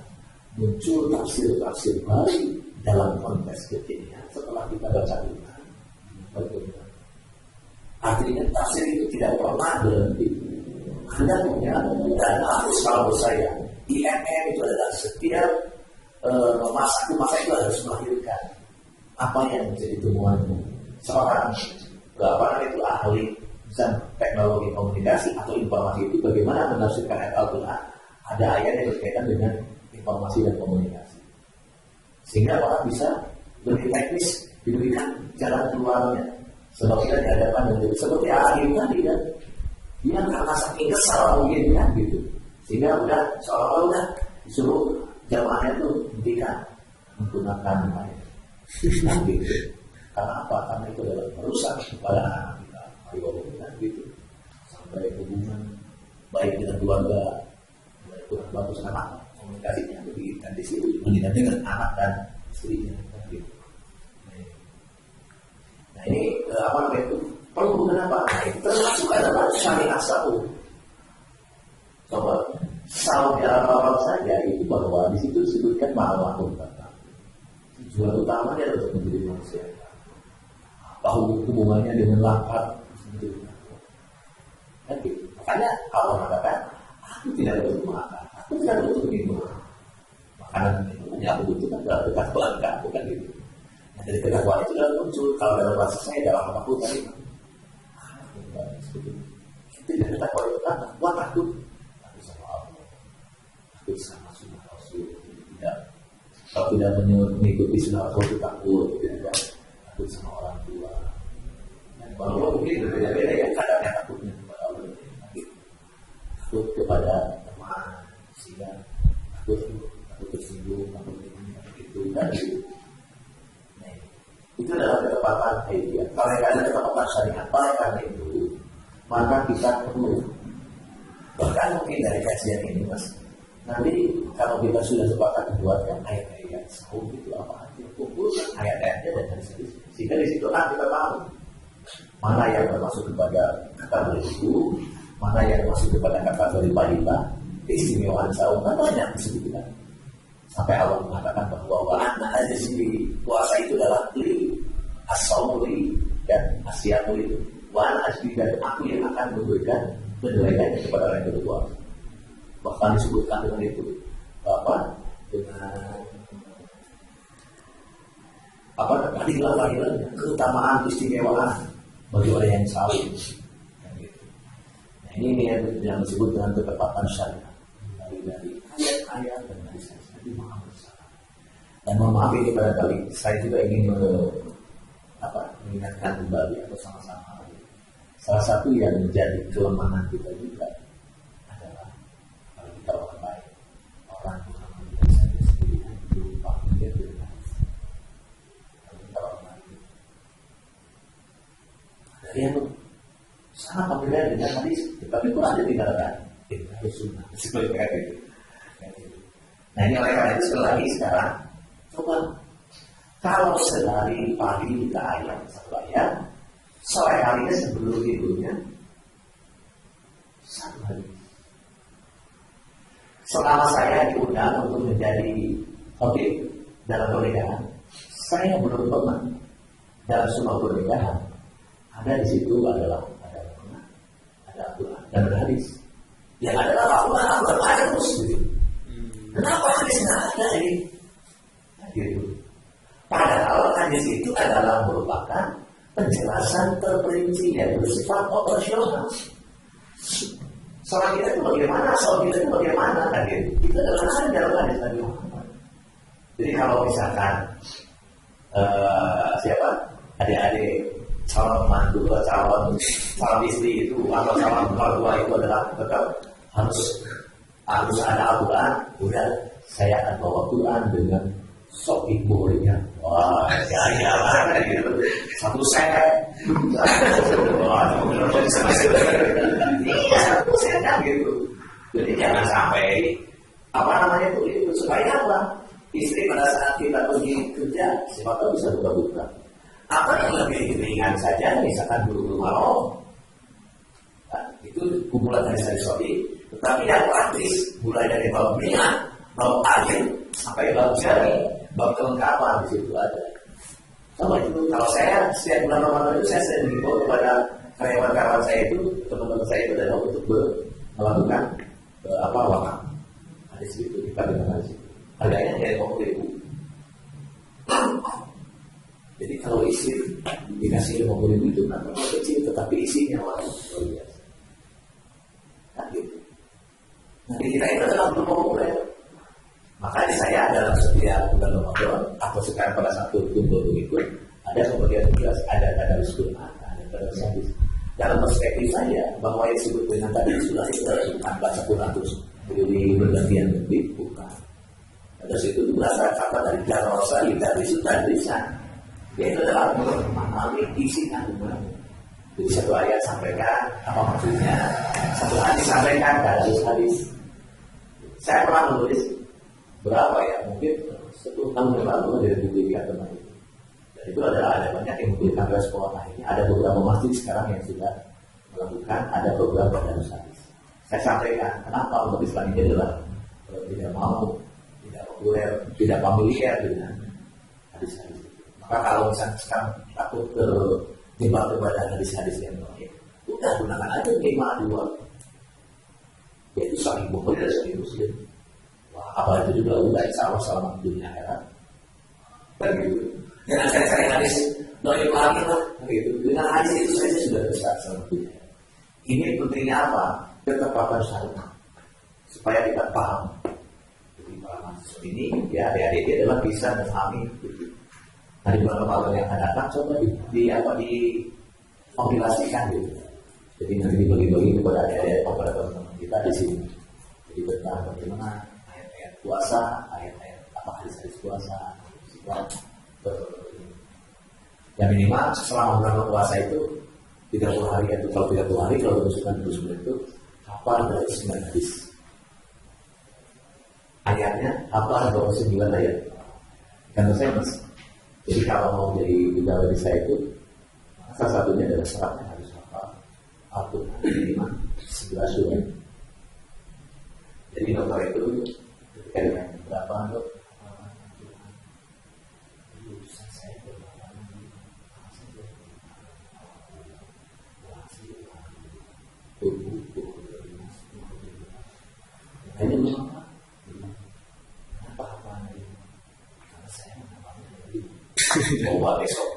muncul tafsir-tafsir baru dalam konteks kekinian setelah kita baca Quran. Bagaimana? Artinya tafsir itu tidak pernah berhenti. Anda punya dan kalau saya IMM itu adalah setiap masa itu harus melahirkan apa yang menjadi temuanmu. Seorang itu ahli teknologi komunikasi atau informasi itu bagaimana menafsirkan ayat Al-Quran. Ada ayat yang berkaitan dengan informasi dan komunikasi. Sehingga orang bisa lebih teknis diberikan jalan keluarnya. Sebab kita dihadapkan dengan seperti akhir tadi kan. Dia karena saking kesal mungkin kan gitu. Sehingga udah seolah-olah udah disuruh jamaahnya itu hentikan menggunakan ayat. Nah gitu. Karena apa? Karena itu adalah merusak kepada anak kita. Ayo kan gitu. Sampai hubungan baik dengan keluarga kurang bagus anak komunikasinya begitu kan di situ dengan anak dan istrinya gitu. Nah ini apa namanya itu perlu kenapa? Termasuk adalah syariah saud. Coba saud di awal saja itu bahwa di situ disebutkan bahwa tujuan utamanya adalah untuk menjadi manusia. Bahwa hubungannya dengan lapar kan gitu. Makanya Allah mengatakan aku tidak butuh makan, aku tidak butuh minum. Makanan itu yang aku butuhkan adalah ketakwaan kamu kan gitu. Nah, dari ketakwaan itu adalah muncul kalau dalam bahasa saya dalam apa pun tadi. Itu tidak kita kalau kita kuat takut sama Allah, takut sama sunnah Rasul. Tidak, kalau tidak mengikuti sunnah Rasul itu takut, takut sama orang tua. Dan kalau mungkin berbeda-beda ya kadangnya takutnya kepada Allah, takut kepada teman, sehingga takut tersinggung, takut itu tadi. Itu adalah ketepatan ideal. Kalau ada ketepatan syariat, karena itu maka kita perlu, bahkan mungkin dari kajian ini mas, nanti kalau kita sudah sepakat membuatkan ayat-ayat sahur itu apa aja, kumpulkan ayat-ayatnya dan hadis-hadis, sehingga di situ kita tahu mana yang termasuk kepada kategori itu, mana yang masuk kepada kategori balita, keistimewaan sahur, kan banyak disebutkan. Sampai Allah mengatakan bahwa wa'ana aja sendiri puasa itu adalah li as-sawri dan asyatu itu wa'ana asbi dan aku yang akan memberikan penilaiannya kepada orang yang berpuasa. Bahkan disebutkan dengan itu padilan-padilannya, keutamaan istimewaan bagi orang yang sahur. Nah, ini yang disebut dengan ketepatan syariat dari ayat-ayat dan hadis-hadis. Dan mohon maaf ini barangkali saya juga ingin mengingatkan kembali atau sama-sama. Salah satu yang menjadi kelemahan kita juga adalah kalau kita orang baik, orang yang menjadi saya sendiri lupa menjadi hadis. Kalau kita orang baik, ada yang sangat familiar dengan hadis, tetapi itu ada di dalam hadis sunnah seperti itu. Nah ini oleh karena itu sekali lagi sekarang coba kalau sehari pagi kita ayat satu ayat, sore harinya sebelum tidurnya satu hari. Selama saya diundang untuk menjadi khotib dalam pernikahan, saya belum pernah dalam semua pernikahan ada di situ adalah ada Al-Quran dan ada hadis. Yang adalah Al-Quran ada terus. Kenapa hadis nggak ada ini? Gitu. Padahal hadis itu adalah merupakan penjelasan terperinci yang bersifat operasional. Sholat kita itu bagaimana? Sholat kita itu bagaimana? Itu adalah dalam hadis Nabi Muhammad. Jadi kalau misalkan adik-adik calon mantu, calon istri itu atau calon mertua itu adalah tetap harus ada Al-Quran. Udah saya akan bawa Quran dengan sok ibunya. Wah, ya gitu. Satu set. Satu set gitu. Jadi jangan sampai itu supaya apa? Istri pada saat kita pergi kerja, siapa tahu bisa buka-buka. Apa yang lebih ringan saja, misalkan guru mau. Nah, itu kumpulan dari saya sorry. Tetapi yang praktis, mulai dari bab minyak, bab akhir, sampai bab jari, bab kelengkapan di situ ada. Sama itu, kalau saya setiap bulan Ramadan itu saya sering menghimbau kepada karyawan-karyawan saya itu, teman-teman saya itu adalah untuk melakukan wakaf. Hadis itu kita dengar hadis itu. Harganya dari 50.000. Jadi kalau isi dikasih 50.000 itu kan kecil, tetapi isinya luar biasa. Nah, gitu. Nanti kita itu adalah belum populer. Makanya saya dalam setiap bulan Ramadan atau sekarang pada saat kumpul itu ada kemudian jelas ada Quran, ada hadis. Dalam perspektif saya bahwa yang disebut dengan tadi sudah bukan baca Quran terus berdiri bergantian bukan. Ada situ berasal kata dari Jarosa dari Sultan Lisan. Itu adalah memahami isi kandungan. Jadi satu ayat sampaikan apa maksudnya, satu hadis sampaikan hadis. Saya pernah menulis berapa ya, mungkin 10 tahun yang lalu dari buku agama itu. Dan itu ada banyak yang memberikan respon. Akhirnya ada beberapa masjid sekarang yang sudah melakukan ada beberapa hadis. Saya sampaikan kenapa umat Islam ini adalah tidak mau, tidak populer, tidak familiar dengan hadis-hadis. Maka kalau misalnya sekarang takut terjebak kepada hadis-hadis yang lain, udah gunakan aja 5-2. Yaitu saling Bukhari dan saling Muslim. Wah, apa itu juga udah insya Allah selama dunia akhirat. Dan gitu. Dengan saya hadis dari lagi lah, gitu. Dengan hadis itu saja sudah besar selama dunia. Ini pentingnya apa? Ketepatan syariat supaya kita paham. Jadi para mahasiswa ini, ya adik-adik adalah bisa memahami. Nah, di bulan Ramadan yang akan datang coba dikompilasikan gitu. Jadi nanti dibagi-bagi kepada adik-adik kepada teman-teman kita di sini. Jadi tentang bagaimana ayat-ayat puasa, ayat-ayat apa hadis-hadis puasa, yang minimal selama bulan puasa itu 30 hari itu, kalau 30 hari kalau berusukan itu hafal dari 9 hadis. Ayatnya hafal 29 ayat. Kan saya mas. Jadi kalau mau jadi pegawai di saya itu salah satunya adalah syaratnya harus hafal Al-Quran minimal 11 surat. Jadi dokter itu ketika ditanya berapa dok? Ini belum apa ini? Karena saya coba besok.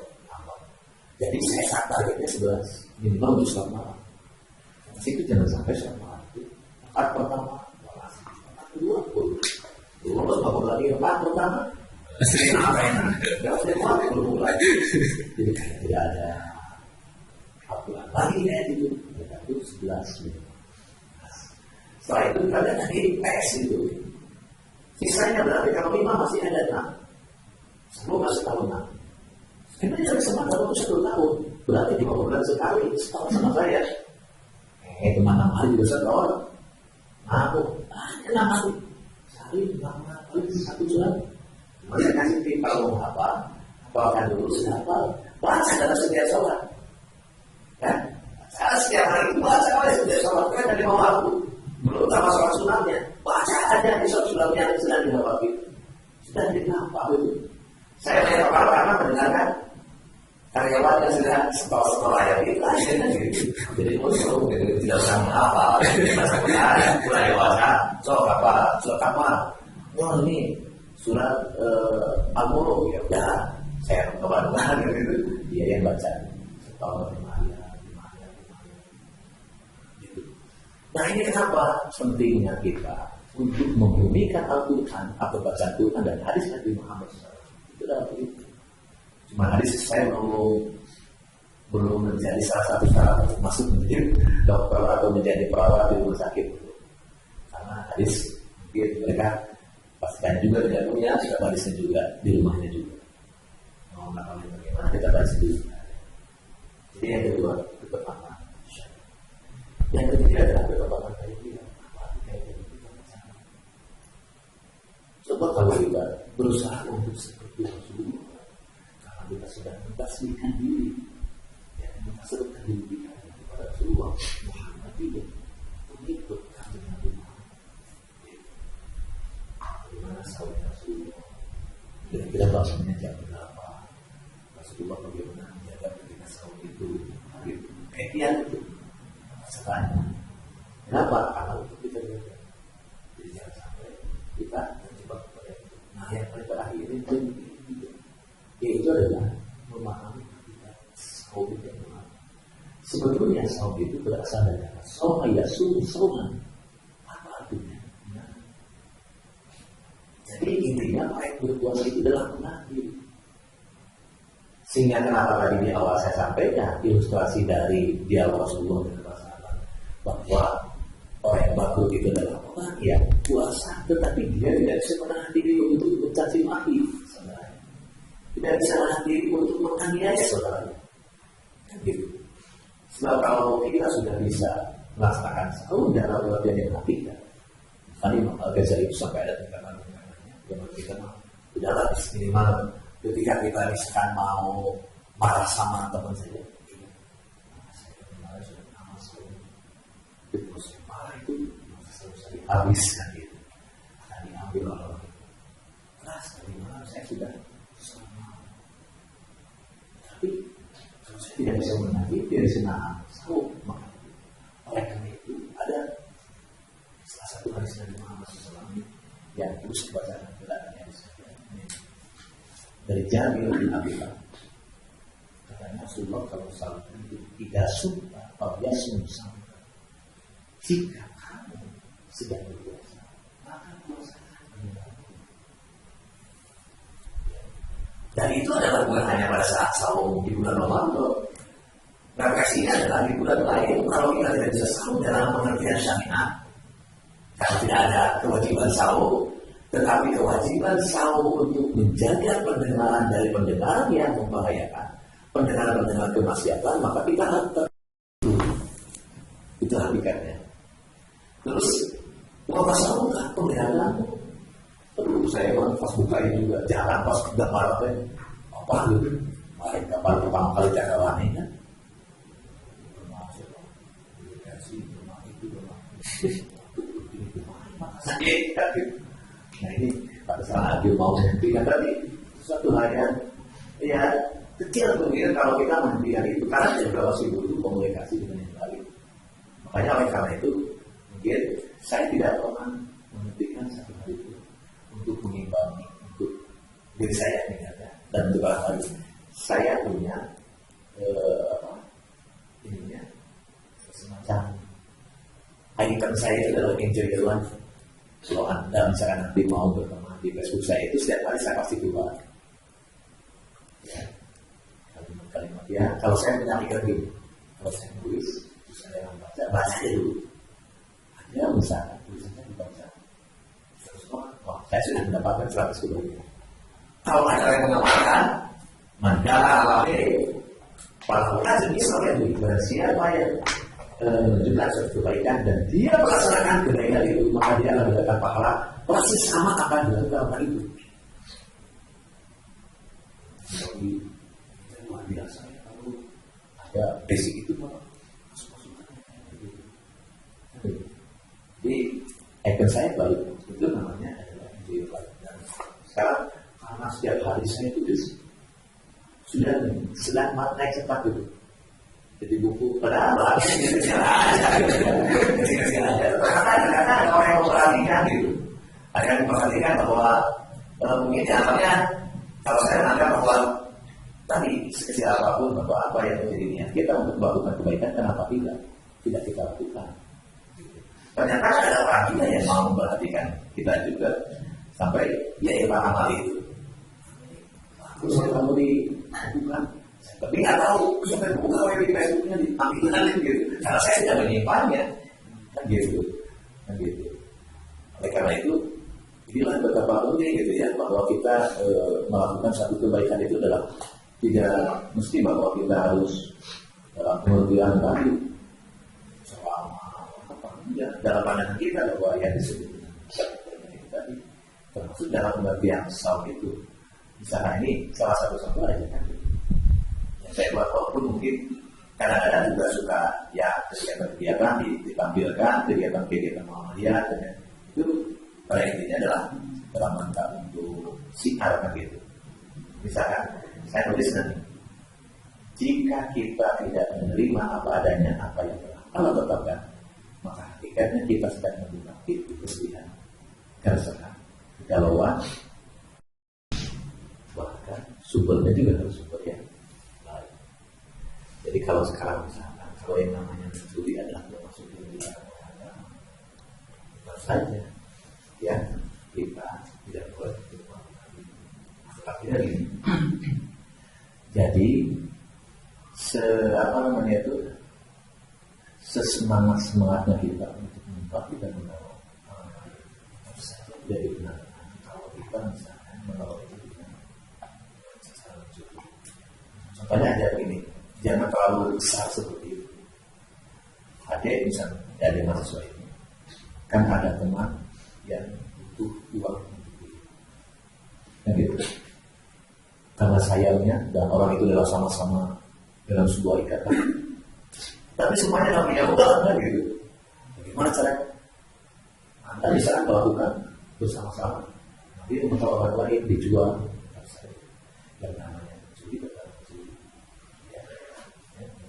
Jadi saya targetnya 11 minimal untuk selama. Itu jangan sampai selama itu. Part pertama, part kedua, terus bapak lagi part pertama. Belum lagi. Jadi tidak ada aturan lagi ya itu. Itu 11. Setelah itu kalian ada tes itu. Sisanya berarti kalau 5 masih ada 6. 10 masih tahun 6. Sebenarnya saya semangat waktu 1 tahun. Berarti 5 bulan sekali setahun sama saya. Teman 6 hari juga setahun. Aku 6 hari. Sehari 6 hari 1 bulan. Masa kasih tip kalau mau hafalkan dulu sudah hafal. Baca dalam setiap sholat. Kan? Saya setiap hari itu baca oleh setiap sholat. Kan dari mau aku. Belum sama sholat sunatnya. Baca aja di sholat sunatnya yang sedang dihafal itu. Sudah dihafal itu. Saya hanya hafal karena mendengarkan karyawan yang sudah sekolah yang itu. Jadi tidak usah menghafal. Mulai dewasa. So apa? Surat apa? Oh ini surat Al-Muluk. Ya udah. Saya kemana-mana gitu. Dia yang baca. Setahun 5 ayat. Nah ini kenapa pentingnya kita untuk membumikan Al-Quran atau bacaan Quran dan hadis Nabi Muhammad SAW. Itu dalam itu. Cuma hadis saya belum menjadi salah satu syarat untuk masuk menjadi dokter atau menjadi perawat di rumah sakit. Karena hadis mungkin mereka pastikan juga tidak punya, sudah hadisnya juga di rumahnya juga. Mau melakukan bagaimana kita bahas dulu. Jadi yang kedua itu pertama. Yang ketiga adalah ketepatan kajian. Coba kalau kita berusaha untuk seperti Rasulullah, karena kita sudah mentasbihkan diri, ya, mentasbihkan diri kita kepada Rasulullah Muhammad itu pengikut kami Nabi Muhammad. Bagaimana sahur Rasulullah? Kira-kira bahasanya jam berapa? Rasulullah bagaimana menjaga ketika sahur itu? Kajian itu. Kenapa? Karena untuk kita jaga. Jadi jangan sampai kita terjebak kepada itu. Nah yang paling terakhir itu yaitu adalah memahami kita sahur itu. Sebetulnya sahur itu berasal dari kata sahur sauman. Apa artinya? Nah, jadi intinya baik berpuasa itu adalah mengakhiri. Sehingga kenapa tadi di awal saya sampaikan ilustrasi dari dialog Rasulullah dengan bahwa orang yang bangkrut itu adalah orang yang puasa, tetapi dia tidak bisa menahan diri untuk mencaci maki saudaranya, tidak bisa menahan diri untuk menganiaya saudaranya. Gitu. Sebab kalau kita sudah bisa melaksanakan sahur dalam latihan yang praktikal, tadi Al-Ghazali itu sampai ada tingkatan-tingkatannya. Yang kita udahlah minimal ketika kita misalkan mau marah sama teman saja. Terus marah itu selesai dihabiskan gitu, akan diambil oleh keras dari mana saya sudah sama. Tapi kalau saya tidak bisa menagih, tidak bisa nahan sahur, maka oleh karena itu ada salah satu hadis Nabi Muhammad SAW yang terus dibacakan kepadanya dari Jabir bin Abi Thalib. Katanya Rasulullah kalau sahur itu tidak suka, kalau dia sungsang. Jika kamu sedang berpuasa, maka puasakan menyenangkan. Dan itu adalah bukan hanya pada saat saum di bulan Ramadan. Refleksinya adalah di bulan lain. Kalau kita tidak bisa saum dalam pengertian syariat, kalau tidak ada kewajiban saum, tetapi kewajiban saum untuk menjaga pendengaran dari pendengaran yang membahayakan, pendengaran kemaksiatan, maka kita harus itu hakikatnya. Terus puasa saum kan pembelaanmu. Terus saya pas buka ini juga jalan pas tidak marah apa gitu. Mari kapan pertama kali cara wanita. Nah ini pada saat dia mau menghentikan tadi suatu hal yang ya kecil mungkin kalau kita menghentikan itu karena dia sudah sibuk itu komunikasi dengan yang lain. Makanya oleh karena itu mungkin saya tidak pernah menghentikan satu hal itu untuk mengimbangi untuk diri saya mengingatkan dan untuk orang lain. Saya punya ininya semacam item saya itu adalah enjoy your life. Kalau Anda misalkan nanti mau berteman di Facebook saya itu setiap hari saya pasti keluar. Ya, kalimat ya. Kalau saya punya ikan gini, kalau saya tulis, saya baca dulu. Ada misalkan tulisannya dibaca. Wah, saya sudah mendapatkan 100 kebaikan. Kalau ada yang mengatakan, mandala alami, para ulama jenis orang itu siapa yang menunjukkan suatu kebaikan dan dia melaksanakan kebaikan itu, maka dia akan mendapatkan pahala persis sama akan dilakukan orang itu. Jadi luar biasa ya kalau ada basic itu masuk-masukkan. Jadi icon saya baru itu namanya adalah enjoy life. Dan sekarang karena setiap hari saya tulis sudah sedang naik cepat itu. Jadi buku padahal kecil-kecil aja. Karena ada orang yang memperhatikan gitu. Ada yang memperhatikan bahwa mungkin jalannya kalau saya menganggap bahwa tadi sekecil apapun atau apa yang menjadi niat kita untuk melakukan kebaikan, kenapa tidak kita lakukan? Ternyata ada orang kita yang mau memperhatikan kita juga sampai ya amal itu. Terus kamu dilakukan. Tapi nggak tahu siapa yang buka web di Facebooknya diambilkan gitu. Karena saya tidak menyimpannya, kan gitu. Oleh karena itu, inilah betapa penting gitu ya bahwa kita melakukan satu kebaikan itu adalah tidak mesti bahwa kita harus dalam pengertian tadi selama apa ya dalam pandangan kita bahwa yang disebut itu tadi termasuk dalam pengertian saum itu. Misalnya ini salah satu contoh aja kan. Saya buat walaupun mungkin kadang-kadang juga suka ya kegiatan-kegiatan ditampilkan, kegiatan-kegiatan Muhammadiyah itu pada intinya adalah dalam rangka untuk siar kan gitu. Misalkan saya tulis nanti, jika kita tidak menerima apa adanya apa yang telah Allah tetapkan, maka hakikatnya kita sedang membuka pintu kesedihan, keresahan, kegalauan, bahkan sumbernya juga harus sumber yang lain. Jadi kalau sekarang misalkan kalau yang namanya mencuri adalah termasuk di dalam agama saja, ya kita tidak boleh akhirnya ini. Jadi sesemangatnya kita untuk mengungkapkan dan menolong jadi benar. Kalau kita misalkan menolong itu dengan secara mencuri, contohnya aja begini, jangan terlalu besar seperti itu. Ada misalnya dari mahasiswa ini kan ada teman yang butuh uang yang gitu. Karena sayangnya dan orang itu adalah sama-sama dalam sebuah ikatan, tapi semuanya dalam punya uang kan gitu. Bagaimana caranya? Anda bisa melakukan bersama-sama. Nanti untuk orang lain dijual, yang namanya mencuri tetap mencuri,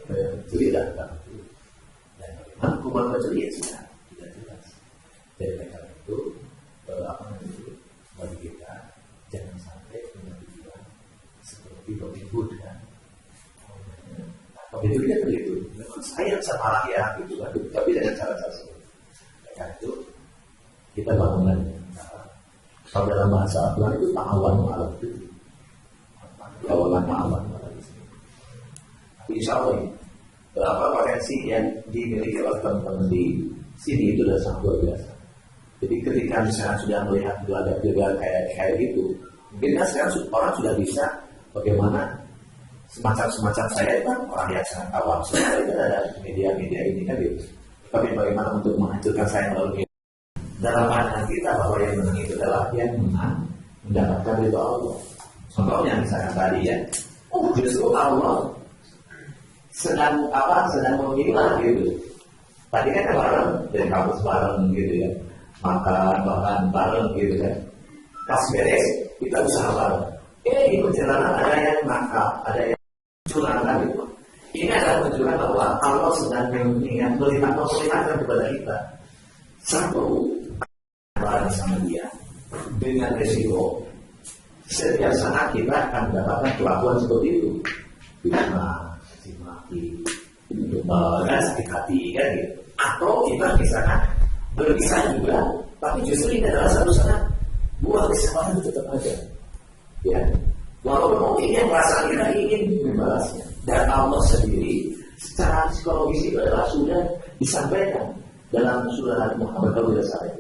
mencuri dan tetap mencuri. Dan bagaimana hukuman mencuri ya sudah tidak jelas. Jadi mereka itu bagi kita jangan sampai punya tujuan seperti Robin Hood kan. Robin Hood kan begitu, memang sayang sama rakyat gitu kan, tapi dengan cara-cara seperti itu. Karena itu kita bangunkan. Kalau dalam bahasa Al-Quran itu ta'awan ma'al birri. Ta'awan ma'al birri. Insya Allah berapa potensi yang dimiliki oleh teman-teman di sini itu sudah sangat luar biasa. Jadi ketika misalnya sudah melihat gelagat-gelagat kayak gitu, mungkin kan sekarang orang sudah bisa bagaimana semacam saya itu kan orang yang sangat awam. Sebenarnya itu ada media-media ini kan gitu. Tapi bagaimana untuk menghancurkan saya melalui media? Dalam pandangan kita bahwa yang menang itu adalah yang menang mendapatkan ridho Allah. Contohnya misalnya tadi ya, justru Allah sedang memilah gitu. Tadi kan bareng dari kampus bareng gitu ya, makan bareng gitu kan. Pas beres kita usaha bareng. Di perjalanan ada yang nakal, ada yang curang gitu. Ini adalah menunjukkan bahwa Allah sedang melihatkan kepada kita. Satu, bareng sama dia dengan resiko setiap saat kita akan mendapatkan kelakuan seperti itu. Dan sakit hati kan gitu. Atau kita misalkan berpisah juga, tapi justru ini adalah satu saat buah kesempatan itu tetap ada. Ya, walaupun mungkin yang merasa kita ingin membalasnya, dan Allah sendiri secara psikologis itu adalah sudah disampaikan dalam surah Muhammad SAW.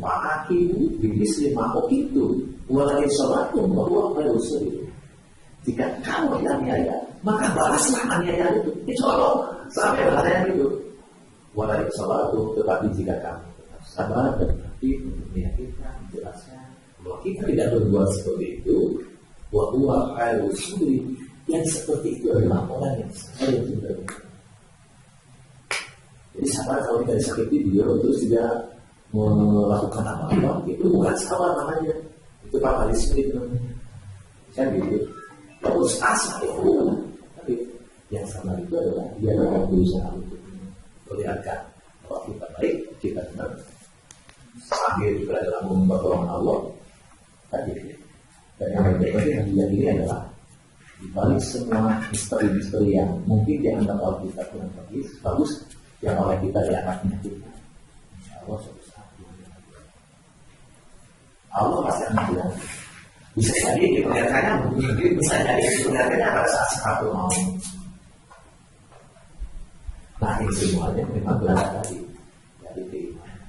Pak Hakim bilis lima itu, walaupun sholatun bahwa berusul. Jika kamu tidak aniaya, maka balaslah aniaya itu. Itu Allah sampai bahasa itu. Walaupun sholatun, tetapi jika kamu tetap sabar dan hati untuk meyakinkan, menjelaskan bahwa kita tidak berbuat seperti itu, bahwa berusul yang seperti itu adalah orang yang sabar yang tidak. Jadi sabar kalau kita disakiti dia terus tidak melakukan apa-apa, itu bukan sabar namanya. Itu fatalisme itu. Kan gitu. Terus asa itu, tapi yang sabar itu adalah dia akan berusaha untuk melihatkan bahwa kita baik, kita benar. Sambil juga dalam mempertolongan Allah. Tadi, dan yang berikutnya yang ini adalah di balik semua misteri-misteri yang mungkin dianggap oleh kita kurang bagus, yang oleh kita dianggap menyakitkan. Insya Allah suatu saat Allah pasti akan bilang. Bisa jadi diperlihatkannya mungkin bisa jadi diperlihatkannya pada saat satu mau. Nah ini semuanya memang berada dari keimanan.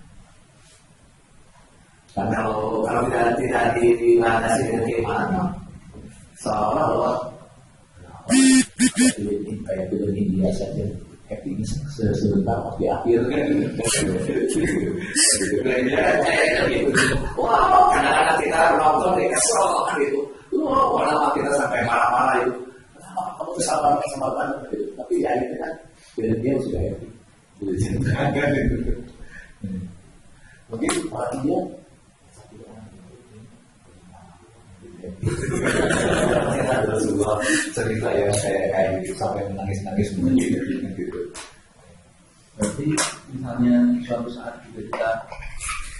Dan kalau tidak dilandasi dengan keimanan, seolah-olah kayak film India saja. Happy ini sebentar di akhir kan wow, kadang-kadang kita nonton di kesel gitu, wow, lama kita sampai marah-marah itu, kamu kesabaran gitu. Tapi ya itu kan dia sudah happy, sudah cinta kan gitu. Mungkin orang dia ada sebuah cerita yang saya kayak gitu sampai menangis gitu. Berarti misalnya suatu saat juga kita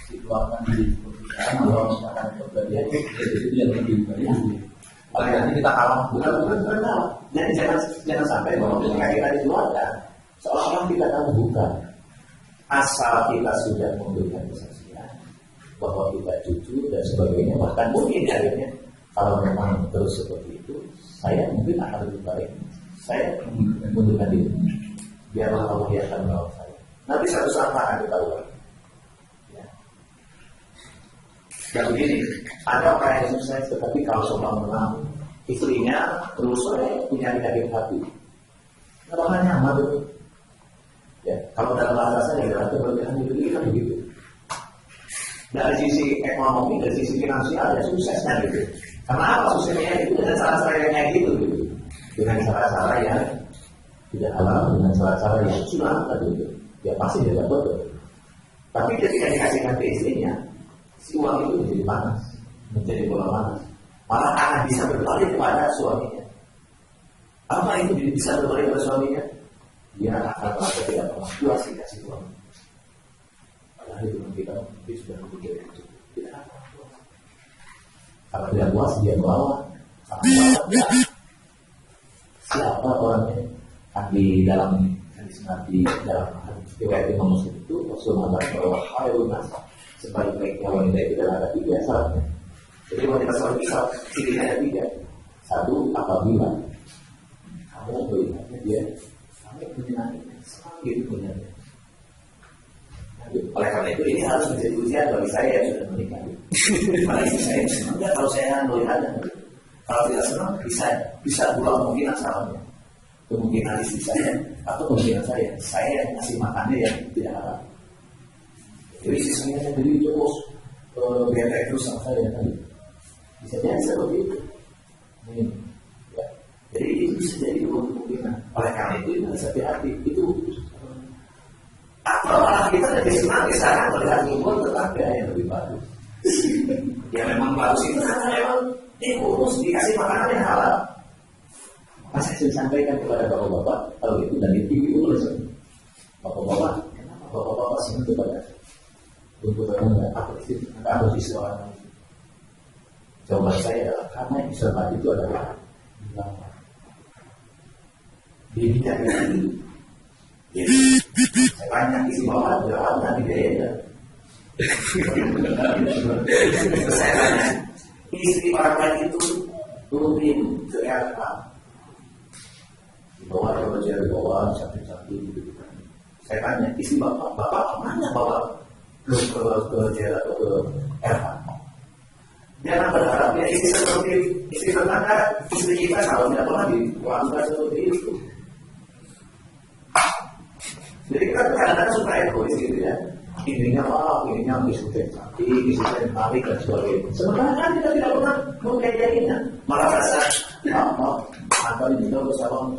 dikeluarkan di perusahaan atau misalkan kepribadian itu yang lebih baik. Nanti kita kalah bukan. Jadi jangan sampai bahwa ketika kita dikeluarkan seolah-olah kita tahu bukan. Asal kita sudah memberikan kesaksian bahwa kita jujur dan sebagainya, bahkan mungkin akhirnya kalau memang terus seperti itu, saya mungkin akan lebih baik. Saya mengundurkan diri. Biarlah Allah yang akan menolong saya. Nanti satu saat akan ketahuan. Ya. Dan begini, ada orang yang sukses, tetapi kalau seorang menang, istrinya terus punya penyakit hati. Apakah nyaman itu? Ya, kalau dalam bahasa saya berarti berlebihan itu kan begitu. Dari sisi ekonomi, dari sisi finansial, ya suksesnya gitu. Karena apa suksesnya itu dengan cara-cara yang kayak gitu. Dengan cara-cara yang tidak halal, dengan cara-cara yang curang tadi itu. Ya pasti dia dapat. Tapi ketika dikasihkan ke istrinya, si uang itu menjadi panas, menjadi bola panas. Malah akan bisa berbalik kepada suaminya. Apa itu bisa berbalik kepada suaminya? Dia akan merasa tidak pernah puas dikasih uang. Padahal itu kita sudah berpikir itu tidak akan puas. Kalau tidak puas dia bawa, siapa orangnya? Kan di dalam hadis Nabi dalam hadis riwayat Imam Muslim itu Rasulullah mengatakan bahwa khairun nas, sebaik-baiknya wanita itu adalah ada 3 syaratnya. Jadi wanita seorang bisa cirinya ada 3. Satu, apabila kamu melihatnya dia sampai menyenangkan, semakin menyenangkan. Oleh karena itu ini harus menjadi ujian bagi saya yang sudah menikah. Karena istri saya senang nggak kalau saya melihatnya. Kalau tidak senang bisa 2 kemungkinan salahnya. Kemungkinan istri saya atau kemungkinan saya yang ngasih makannya yang tidak halal. Jadi istri saya jadi terus bete terus sama saya tadi. Bisa jadi seperti itu. Ya. Jadi itu bisa jadi 2 kemungkinan. Oleh karena itu harus hati-hati. Itu atau malah kita lebih senang misalkan melihat imun tetangga yang lebih bagus. Ya memang bagus itu karena memang diurus, dikasih makanan yang halal. Masa saya sampaikan kepada bapak-bapak kalau itu dan itu oleh bapak-bapak, kenapa bapak-bapak sih itu pada untuk orang apa sih suara? Jawaban saya adalah karena Islam itu adalah dia tidak itu. Jadi saya tanya isi bawah jawab nanti dia. Saya tanya istri orang lain itu turunin ke RK di bawah kerja di bawah sakit-sakit gitu. Saya tanya isi bapak mana bawa ke jalan atau ke RK? Jangan berharap ya istri seperti istri tetangga, istri kita kalau tidak pernah dilakukan seperti itu. Jadi kita kadang-kadang suka egois gitu ya. Ininya isukan sakit, isukan balik dan sebagainya. Sementara kan kita tidak pernah mengkajiannya. Malah rasa apa ini kita bersama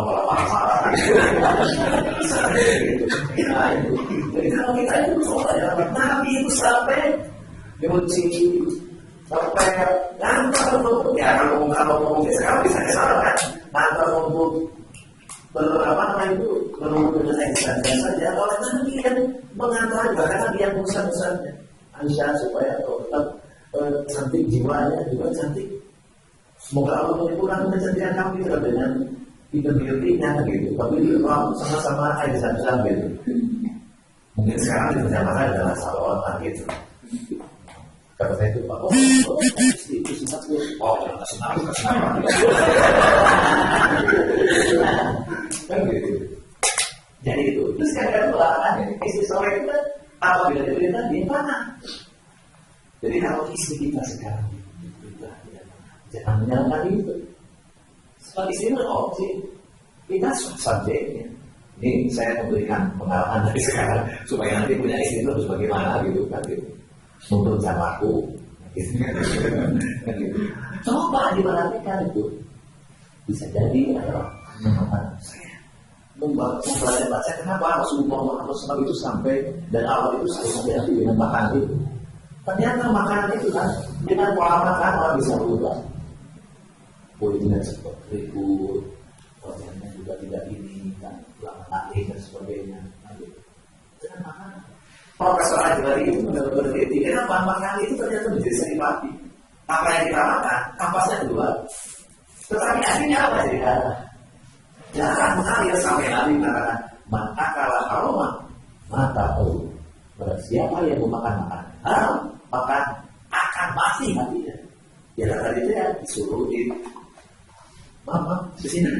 malah marah. Jadi kalau kita itu soalnya Nabi itu sampai diuji sampai ngantar untuk ya kalau ngomong sekarang bisa salah kan. Ngantar untuk menunggu saya saja oleh Nabi yang mengantar bahkan Nabi yang besar-besarnya Aisyah supaya tetap cantik jiwanya juga cantik. Semoga Allah menyempurnakan kecantikan kami dengan fitur-fiturnya gitu. Tapi sama-sama Aisyah gitu. Mungkin sekarang di zaman adalah salawat gitu. Kata saya itu Pak, itu sifatku. Kasih nama. Kan gitu. Jadi itu. Terus kadang-kadang belakangan istri sore itu kan apabila diperintah dia panah. Jadi kalau istri kita sekarang diperintah jangan menyalahkan itu. Sebab istri itu opsi. Kita subjeknya. Ini saya memberikan pengalaman dari sekarang supaya nanti punya istri itu harus bagaimana gitu kan gitu. Menurut jamaku gitu. Coba diperhatikan itu. Bisa jadi adalah saya membaca kenapa Rasulullah SAW itu sampai dan awal itu saya hati dengan makanan itu. Ternyata makanan itu kan dengan pola makan orang bisa berubah. Kulitnya seperti berikut, wajahnya juga tidak ini kan, lama nanti dan sebagainya. Dengan makanan. Profesor Ajwari itu berarti kenapa makanan itu ternyata menjadi saripati. Apa yang kita makan, kampasnya keluar. Tetapi akhirnya apa jadi jangan mengalir sampai Nabi mengatakan maka kalah aroma mata tahu. Siapa yang memakan makanan haram maka akan mati hatinya. Ya tadi itu ya disuruh di mama di sini.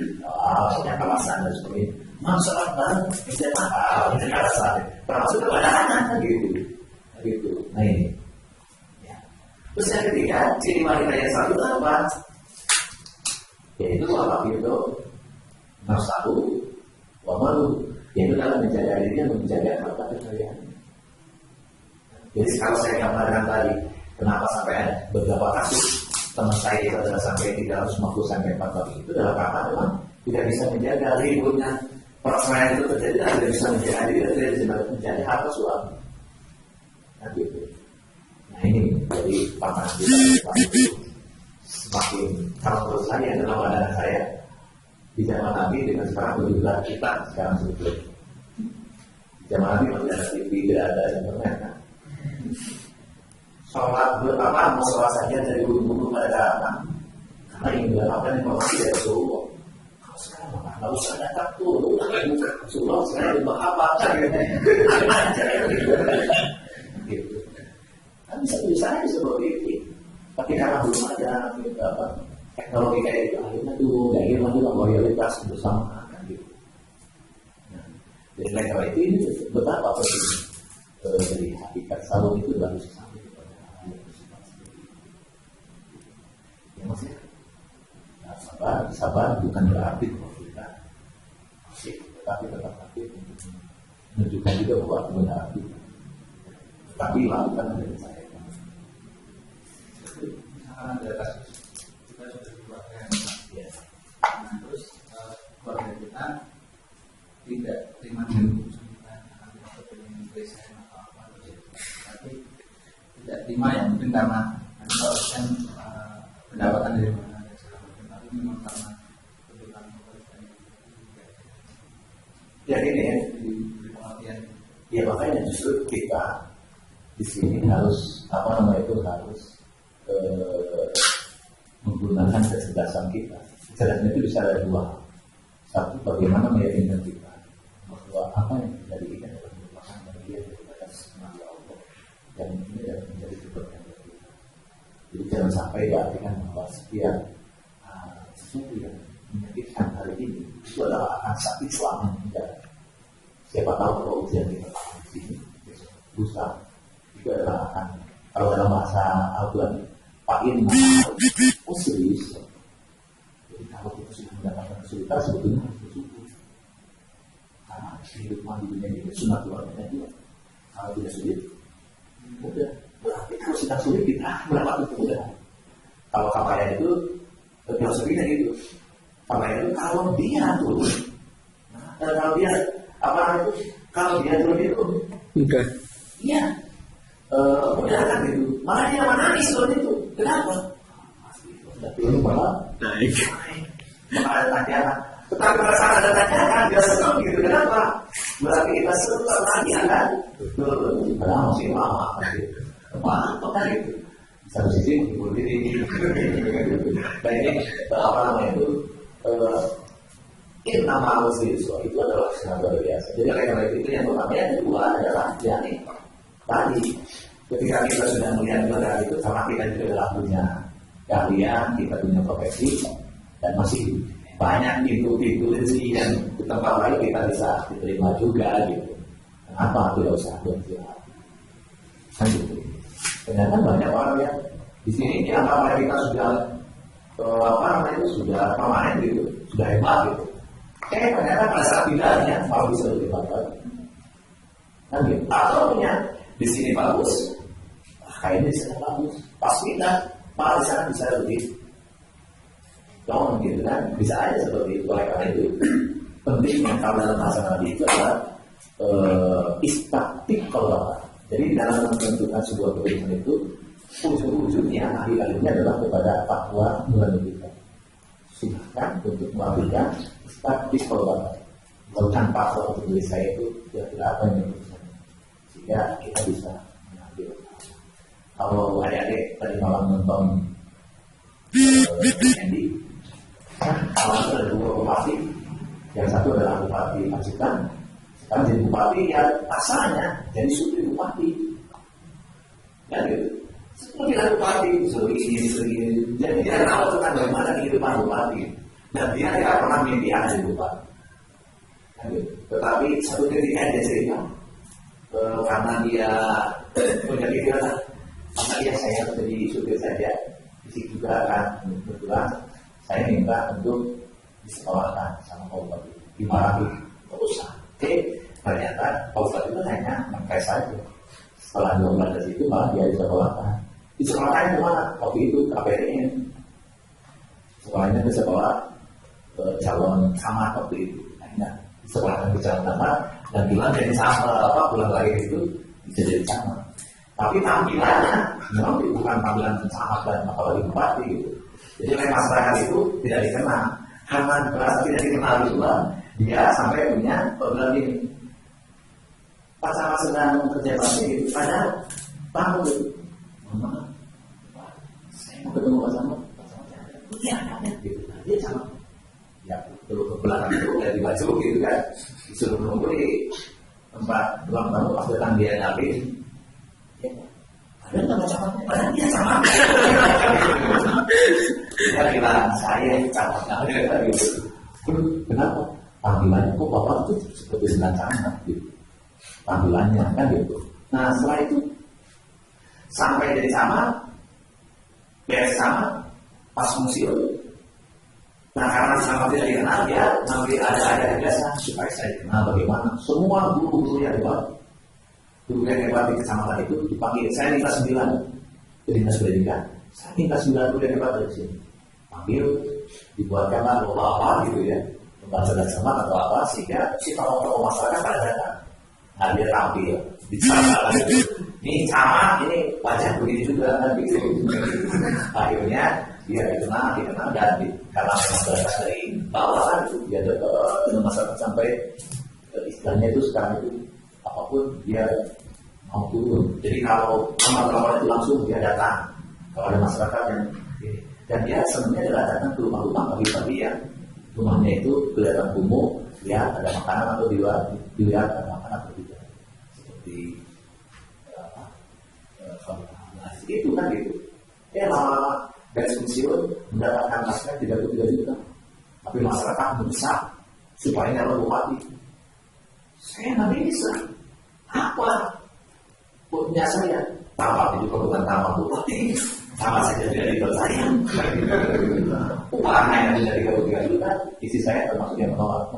Punya kawasan dan sebagainya. Masalah baru bisa makan di kawasan. Termasuk kepada anak gitu. Gitu. Nah ini. Ya. Terus yang ketiga ciri wanita yang satu apa? Yaitu apa gitu? Nafsu, wamalu, yaitu dalam menjaga dirinya, menjaga harta kekayaan. Jadi kalau saya gambarkan tadi, kenapa sampai ada beberapa kasus teman saya itu adalah sampai 350 sampai 400 itu adalah karena memang tidak bisa menjaga ributnya perceraian itu terjadi, tidak bisa menjaga diri, tidak bisa menjaga harta suami. Nah gitu. Nah ini jadi pandangan kita itu semakin kalau menurut saya dalam pandangan saya. Di zaman Nabi dengan sekarang berbeda kita sekarang sebetulnya. Di zaman Nabi masih ada TV, tidak ada internet kan. Sholat berapa mau sholat saja dari buru-buru pada datang. Karena ingin mendapatkan informasi dari Rasulullah. Kalau sekarang nggak usah datang tuh, Rasulullah sekarang rumah apa gitu. Kan bisa aja seperti itu. Tapi karena belum ada teknologi kayak itu, akhirnya tuh nggak ingin lagi loyalitas bersama gitu. Nah, jadi karena itu ini betapa penting dari hakikat salon itu harus sampai kepada hal yang bersifat seperti itu. Ya maksudnya, sabar bukan berarti bahwa kita asik, tetapi tetap aktif untuk menunjukkan juga bahwa benar kita. Tetapi lakukan dari saya. Misalkan ada kasus kita sudah keluarga yang biasa, nah terus keluarga kita tidak terima dengan keputusan kita atau dengan resign atau apa, tapi tidak terima ya mungkin karena kan pendapatan dari mana dan segala macam, tapi memang karena kebutuhan keluarga. Ya ini ya, di pengertian. Ya makanya justru kita di sini harus harus menggunakan kecerdasan kita. Kecerdasan itu bisa ada dua. Satu, bagaimana meyakinkan kita bahwa apa yang terjadi ini adalah merupakan bagian daripada semangat Allah dan ini adalah menjadi kebaikan bagi kita. Jadi jangan sampai diartikan bahwa setiap sesuatu yang menyakitkan hari ini itu adalah akan sakit selamanya. Tidak. Siapa tahu kalau ujian kita di sini lusa itu adalah akan, kalau dalam bahasa Al-Quran pakin serius. Jadi kalau kita sudah mendapatkan kesulitan sebetulnya harus bersyukur karena hidup di dunia ini sunat keluarganya juga. Kalau tidak sulit mudah, berarti kalau sedang sulit kita mendapatkan kemudahan. Kalau kapalnya itu filosofinya gitu, kapalnya itu kalau dia turun, kalau dia turun itu mudah. Iya. Mudah kan gitu. Malah dia menangis seperti itu. Kenapa? Turun malah Naik. Maka ada tanjakan. Tetapi pada saat ada tanjakan dia senang gitu. Kenapa? Berarti kita senang lagi kan? Padahal masih lama kan gitu. Apa kan gitu? Satu sisi menghibur diri. Nah ini apa namanya itu? Nama al-siswa itu adalah sangat luar biasa. Jadi karena itu yang pertama yang kedua adalah yakni tadi ketika kita sudah melihat negara itu sama kita juga adalah punya keahlian, kita punya profesi dan masih banyak pintu-pintu rezeki yang di tempat lain kita bisa diterima juga gitu. Kenapa tidak usah beristirahat? Kan gitu. Ternyata banyak orang yang di sini dianggap kita sudah sudah permanen gitu, sudah hebat gitu. Ternyata pada saat pindahnya malah bisa lebih bagus. Kan gitu. Atau punya di sini bagus, kayaknya di sana bagus. Pas pindah, malah di sana bisa lebih. Jangan gitu kan, bisa aja seperti itu. Oleh karena itu, pentingnya kalau dalam bahasa Nabi itu adalah istiqomah. Jadi dalam menentukan sebuah keputusan itu, ujung-ujungnya akhir-akhirnya adalah kepada takwa melalui kita. Silahkan untuk melakukan istiqomah. Kalau tanpa untuk diri saya itu tidak apa yang keputusan. Sehingga kita bisa mengambil. Kalau adik-adik tadi malam nonton Andy, kalau ada dua bupati, yang satu adalah bupati Pacitan, sekarang jadi bupati ya asalnya jadi supir bupati, ya gitu. Seperti bupati segini, jadi dia tahu tentang bagaimana kehidupan bupati, dan dia tidak pernah mimpi ada di bupati. Ya, gitu. Tetapi satu ketika dia cerita, karena dia punya pikiran, maka dia saya menjadi supir saja. Di situ juga kan kebetulan saya minta untuk disekolahkan sama Pak Bupati dimarahi terus ternyata Pak Bupati itu hanya mengkai saja. Setelah 2 bulan dari situ malah dia disekolahkan. Disekolahkan kemana? Waktu itu KPRN. Sekolahnya ke sekolah calon camat waktu itu. Nah, disekolahkan ke calon camat dan bilang jadi sama bulan lagi itu bisa jadi camat. Tapi tampilannya memang bukan tampilan camat dan apalagi bupati gitu. Jadi oleh masyarakat itu tidak dikenal. Karena merasa tidak dikenal itulah dia sampai punya problem ini. Pasangan sedang kerja bakti gitu, padahal tahu gitu. Mama, saya mau ketemu pasangan saya. Iya, gitu. Dia sama. Ya, dulu ke belakang itu dari baju gitu kan, disuruh nunggu di tempat ruang tamu pas datang dia nabi. Ada nggak camatnya? Ada dia camat. Dia bilang saya ini camatnya gitu. Kenapa? Panggilannya kok bapak itu seperti sedang camat gitu. Panggilannya kan gitu. Nah setelah itu sampai jadi camat, beres camat, pas museum. Nah karena sama tidak dikenal dia nanti ada biasa supaya saya dikenal bagaimana semua guru-guru yang hebat, guru yang hebat di kecamatan itu dipanggil. Saya minta 9 ke dinas pendidikan. Saya minta 9 guru yang hebat dari sini. Panggil, dibuatkanlah apa gitu ya, membaca camat atau apa sehingga si tokoh-tokoh masyarakat pada datang. Nah dia tampil, bicara ini camat, ini wajah begini juga kan gitu. Akhirnya dia dikenal dan karena masyarakat dari bawah kan dia dekat dengan masyarakat sampai istilahnya itu sekarang itu apapun dia mau turun. Jadi kalau amal-amal itu langsung dia datang kepada masyarakat yang ini. Dan dia sebenarnya adalah datang ke rumah-rumah pagi-pagi ya. Rumahnya itu kelihatan kumuh, lihat ada makanan atau dilihat ada makanan atau tidak. Seperti itu kan gitu. Ya lama dari pensiun mendapatkan masyarakat 33 juta. Tapi masyarakat mendesak supaya nyalon bupati. Saya nggak bisa. Apa? Punya saya. Tamat itu bukan tamat bupati. Sama saja tidak dipercayaan. Upahnya yang tidak 33 juta. Isi saya termasuk yang menolak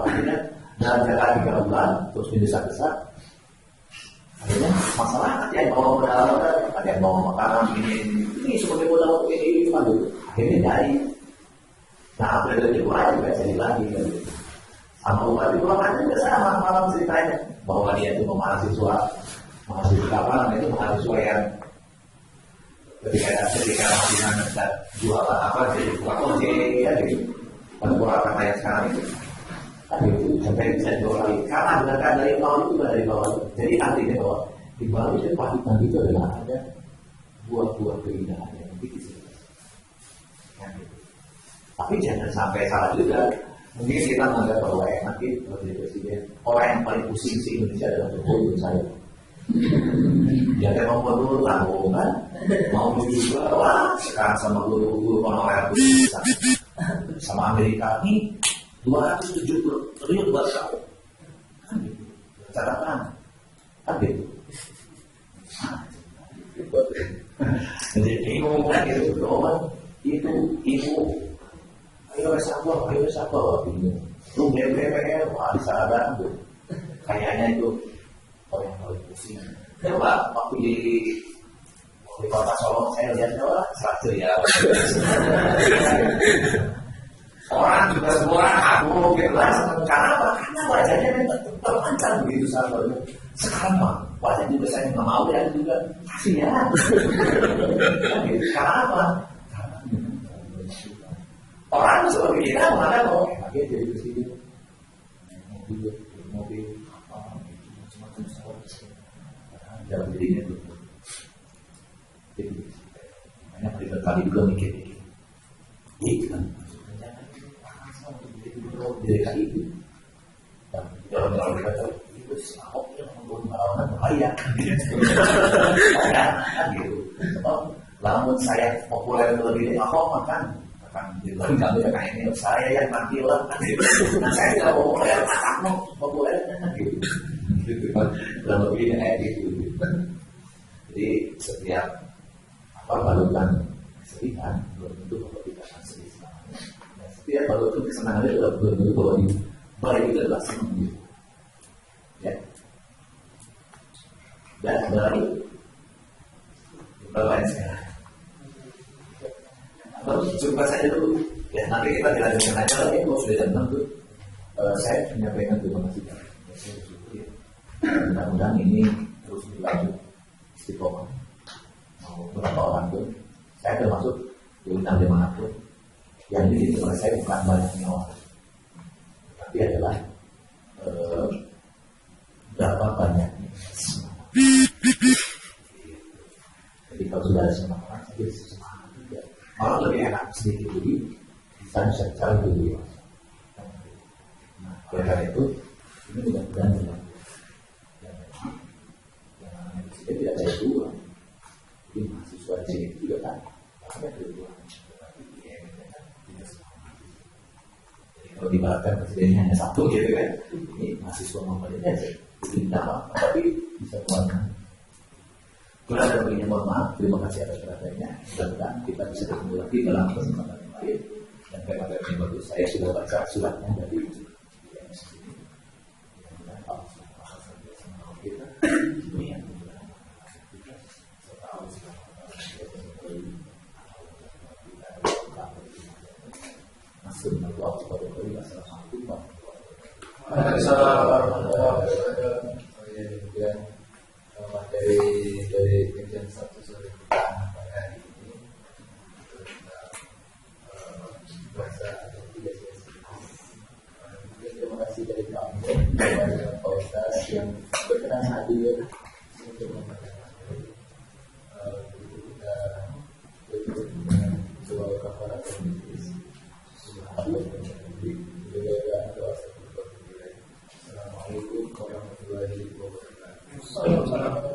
akhirnya dalam jangka 3 bulan terus mendesak-desak. Akhirnya masyarakat yang mau modal, ada yang mau makanan ini sebagai modal untuk ini gitu. Akhirnya dari. Nah April kedua juga jadi lagi kan. Sama bupati Purwakarta juga sama malam ceritanya bahwa dia itu mahasiswa apa namanya itu mahasiswa yang ketika masih ada jualan apa jadi tukang ojek ya gitu. Pada Purwakarta yang sekarang itu. Itu sampai bisa 2 kali karena gerakan dari bawah itu bukan dari bawah. Jadi artinya bahwa di bawah itu kewajiban itu adalah ada buah-buah keindahan yang begitu. Tapi jangan sampai salah juga. Mungkin kita menganggap bahwa nanti sebagai presiden orang yang paling pusing di Indonesia adalah Jokowi menurut saya. Dia kan mau dulu tanggung kan, mau juga wah sekarang sama guru honorer sama Amerika ini 270 triliun buat kamu. Kan gitu. Catatan. Kan gitu. Jadi bingung kan gitu. Itu ibu. Ayo sabar. Bingung. Lu BPR, wah bisa ada tuh. Kayaknya itu orang yang paling pusing. Coba waktu di Kota Solo saya lihat orang seragam ya. Orang juga semua orang aku gitu lah. Karena apa? Karena wajahnya terpancar begitu sahabatnya. Sekarang mah wajah juga saya nggak mau ya juga kasihan. Karena apa? Orang seperti kita menganggap bahwa dia jadi presiden mobil apa macam-macam dalam dirinya itu. Jadi banyak kali juga mikir-mikir. Kan DKI itu dan dalam kita itu Ahok yang membuat orang bahaya gitu. Lamun saya populer lebih dari Ahok akan dibilang kami kayaknya saya yang mati lah. Saya tidak populer gitu. Dan lebih kayak gitu. Jadi setiap balutan kesedihan belum tentu bahwa kita akan sedih selamanya. Setiap balutan kesenangannya belum tentu bahwa di baik itu adalah senang gitu. Ya. Dan dari berapa sekarang? Jumpa saja dulu. Ya nanti kita dilanjutkan aja lagi. Kalau sudah jam 6 tuh, saya menyampaikan terima kasih. Saya bersyukur ya. Mudah-mudahan ini terus berlanjut istiqomah. Beberapa orang pun saya termasuk diundang dimanapun yang dididik oleh saya bukan banyaknya orang, tapi adalah berapa banyaknya semangat. Jadi kalau sudah ada semangat, saya jadi semangat juga. Malah lebih enak sedikit dulu, bisa bicara dulu. Nah, oleh karena itu ini mudah-mudahan yang presiden tidak ada uang. Jadi mahasiswa di sini juga kan ada uang, tetapi tidak semua. Jadi kalau dibaratkan presidennya hanya satu gitu kan, ini mahasiswa memperolehnya tidak apa, tapi bisa kuatkan. Kurang lebihnya mohon maaf, terima kasih atas perhatiannya. Mudah-mudahan kita bisa bertemu lagi dalam kesempatan yang lain. Dan tema yang bagus, saya sudah baca suratnya dari IMS ini. Mudah-mudahan Allah SWT sama kita ini yang kita serta Allah SWT Assalamualaikum warahmatullahi wabarakatuh. Dari jam 1 sore pada hari ini bahasa tidak sia-sia. Terima kasih dari kami kepada Pak Ustaz yang berkenan hadir untuk memperkenalkan kita berikut dengan sebuah kafarat hadis. Assalamualaikum warahmatullahi wabarakatuh.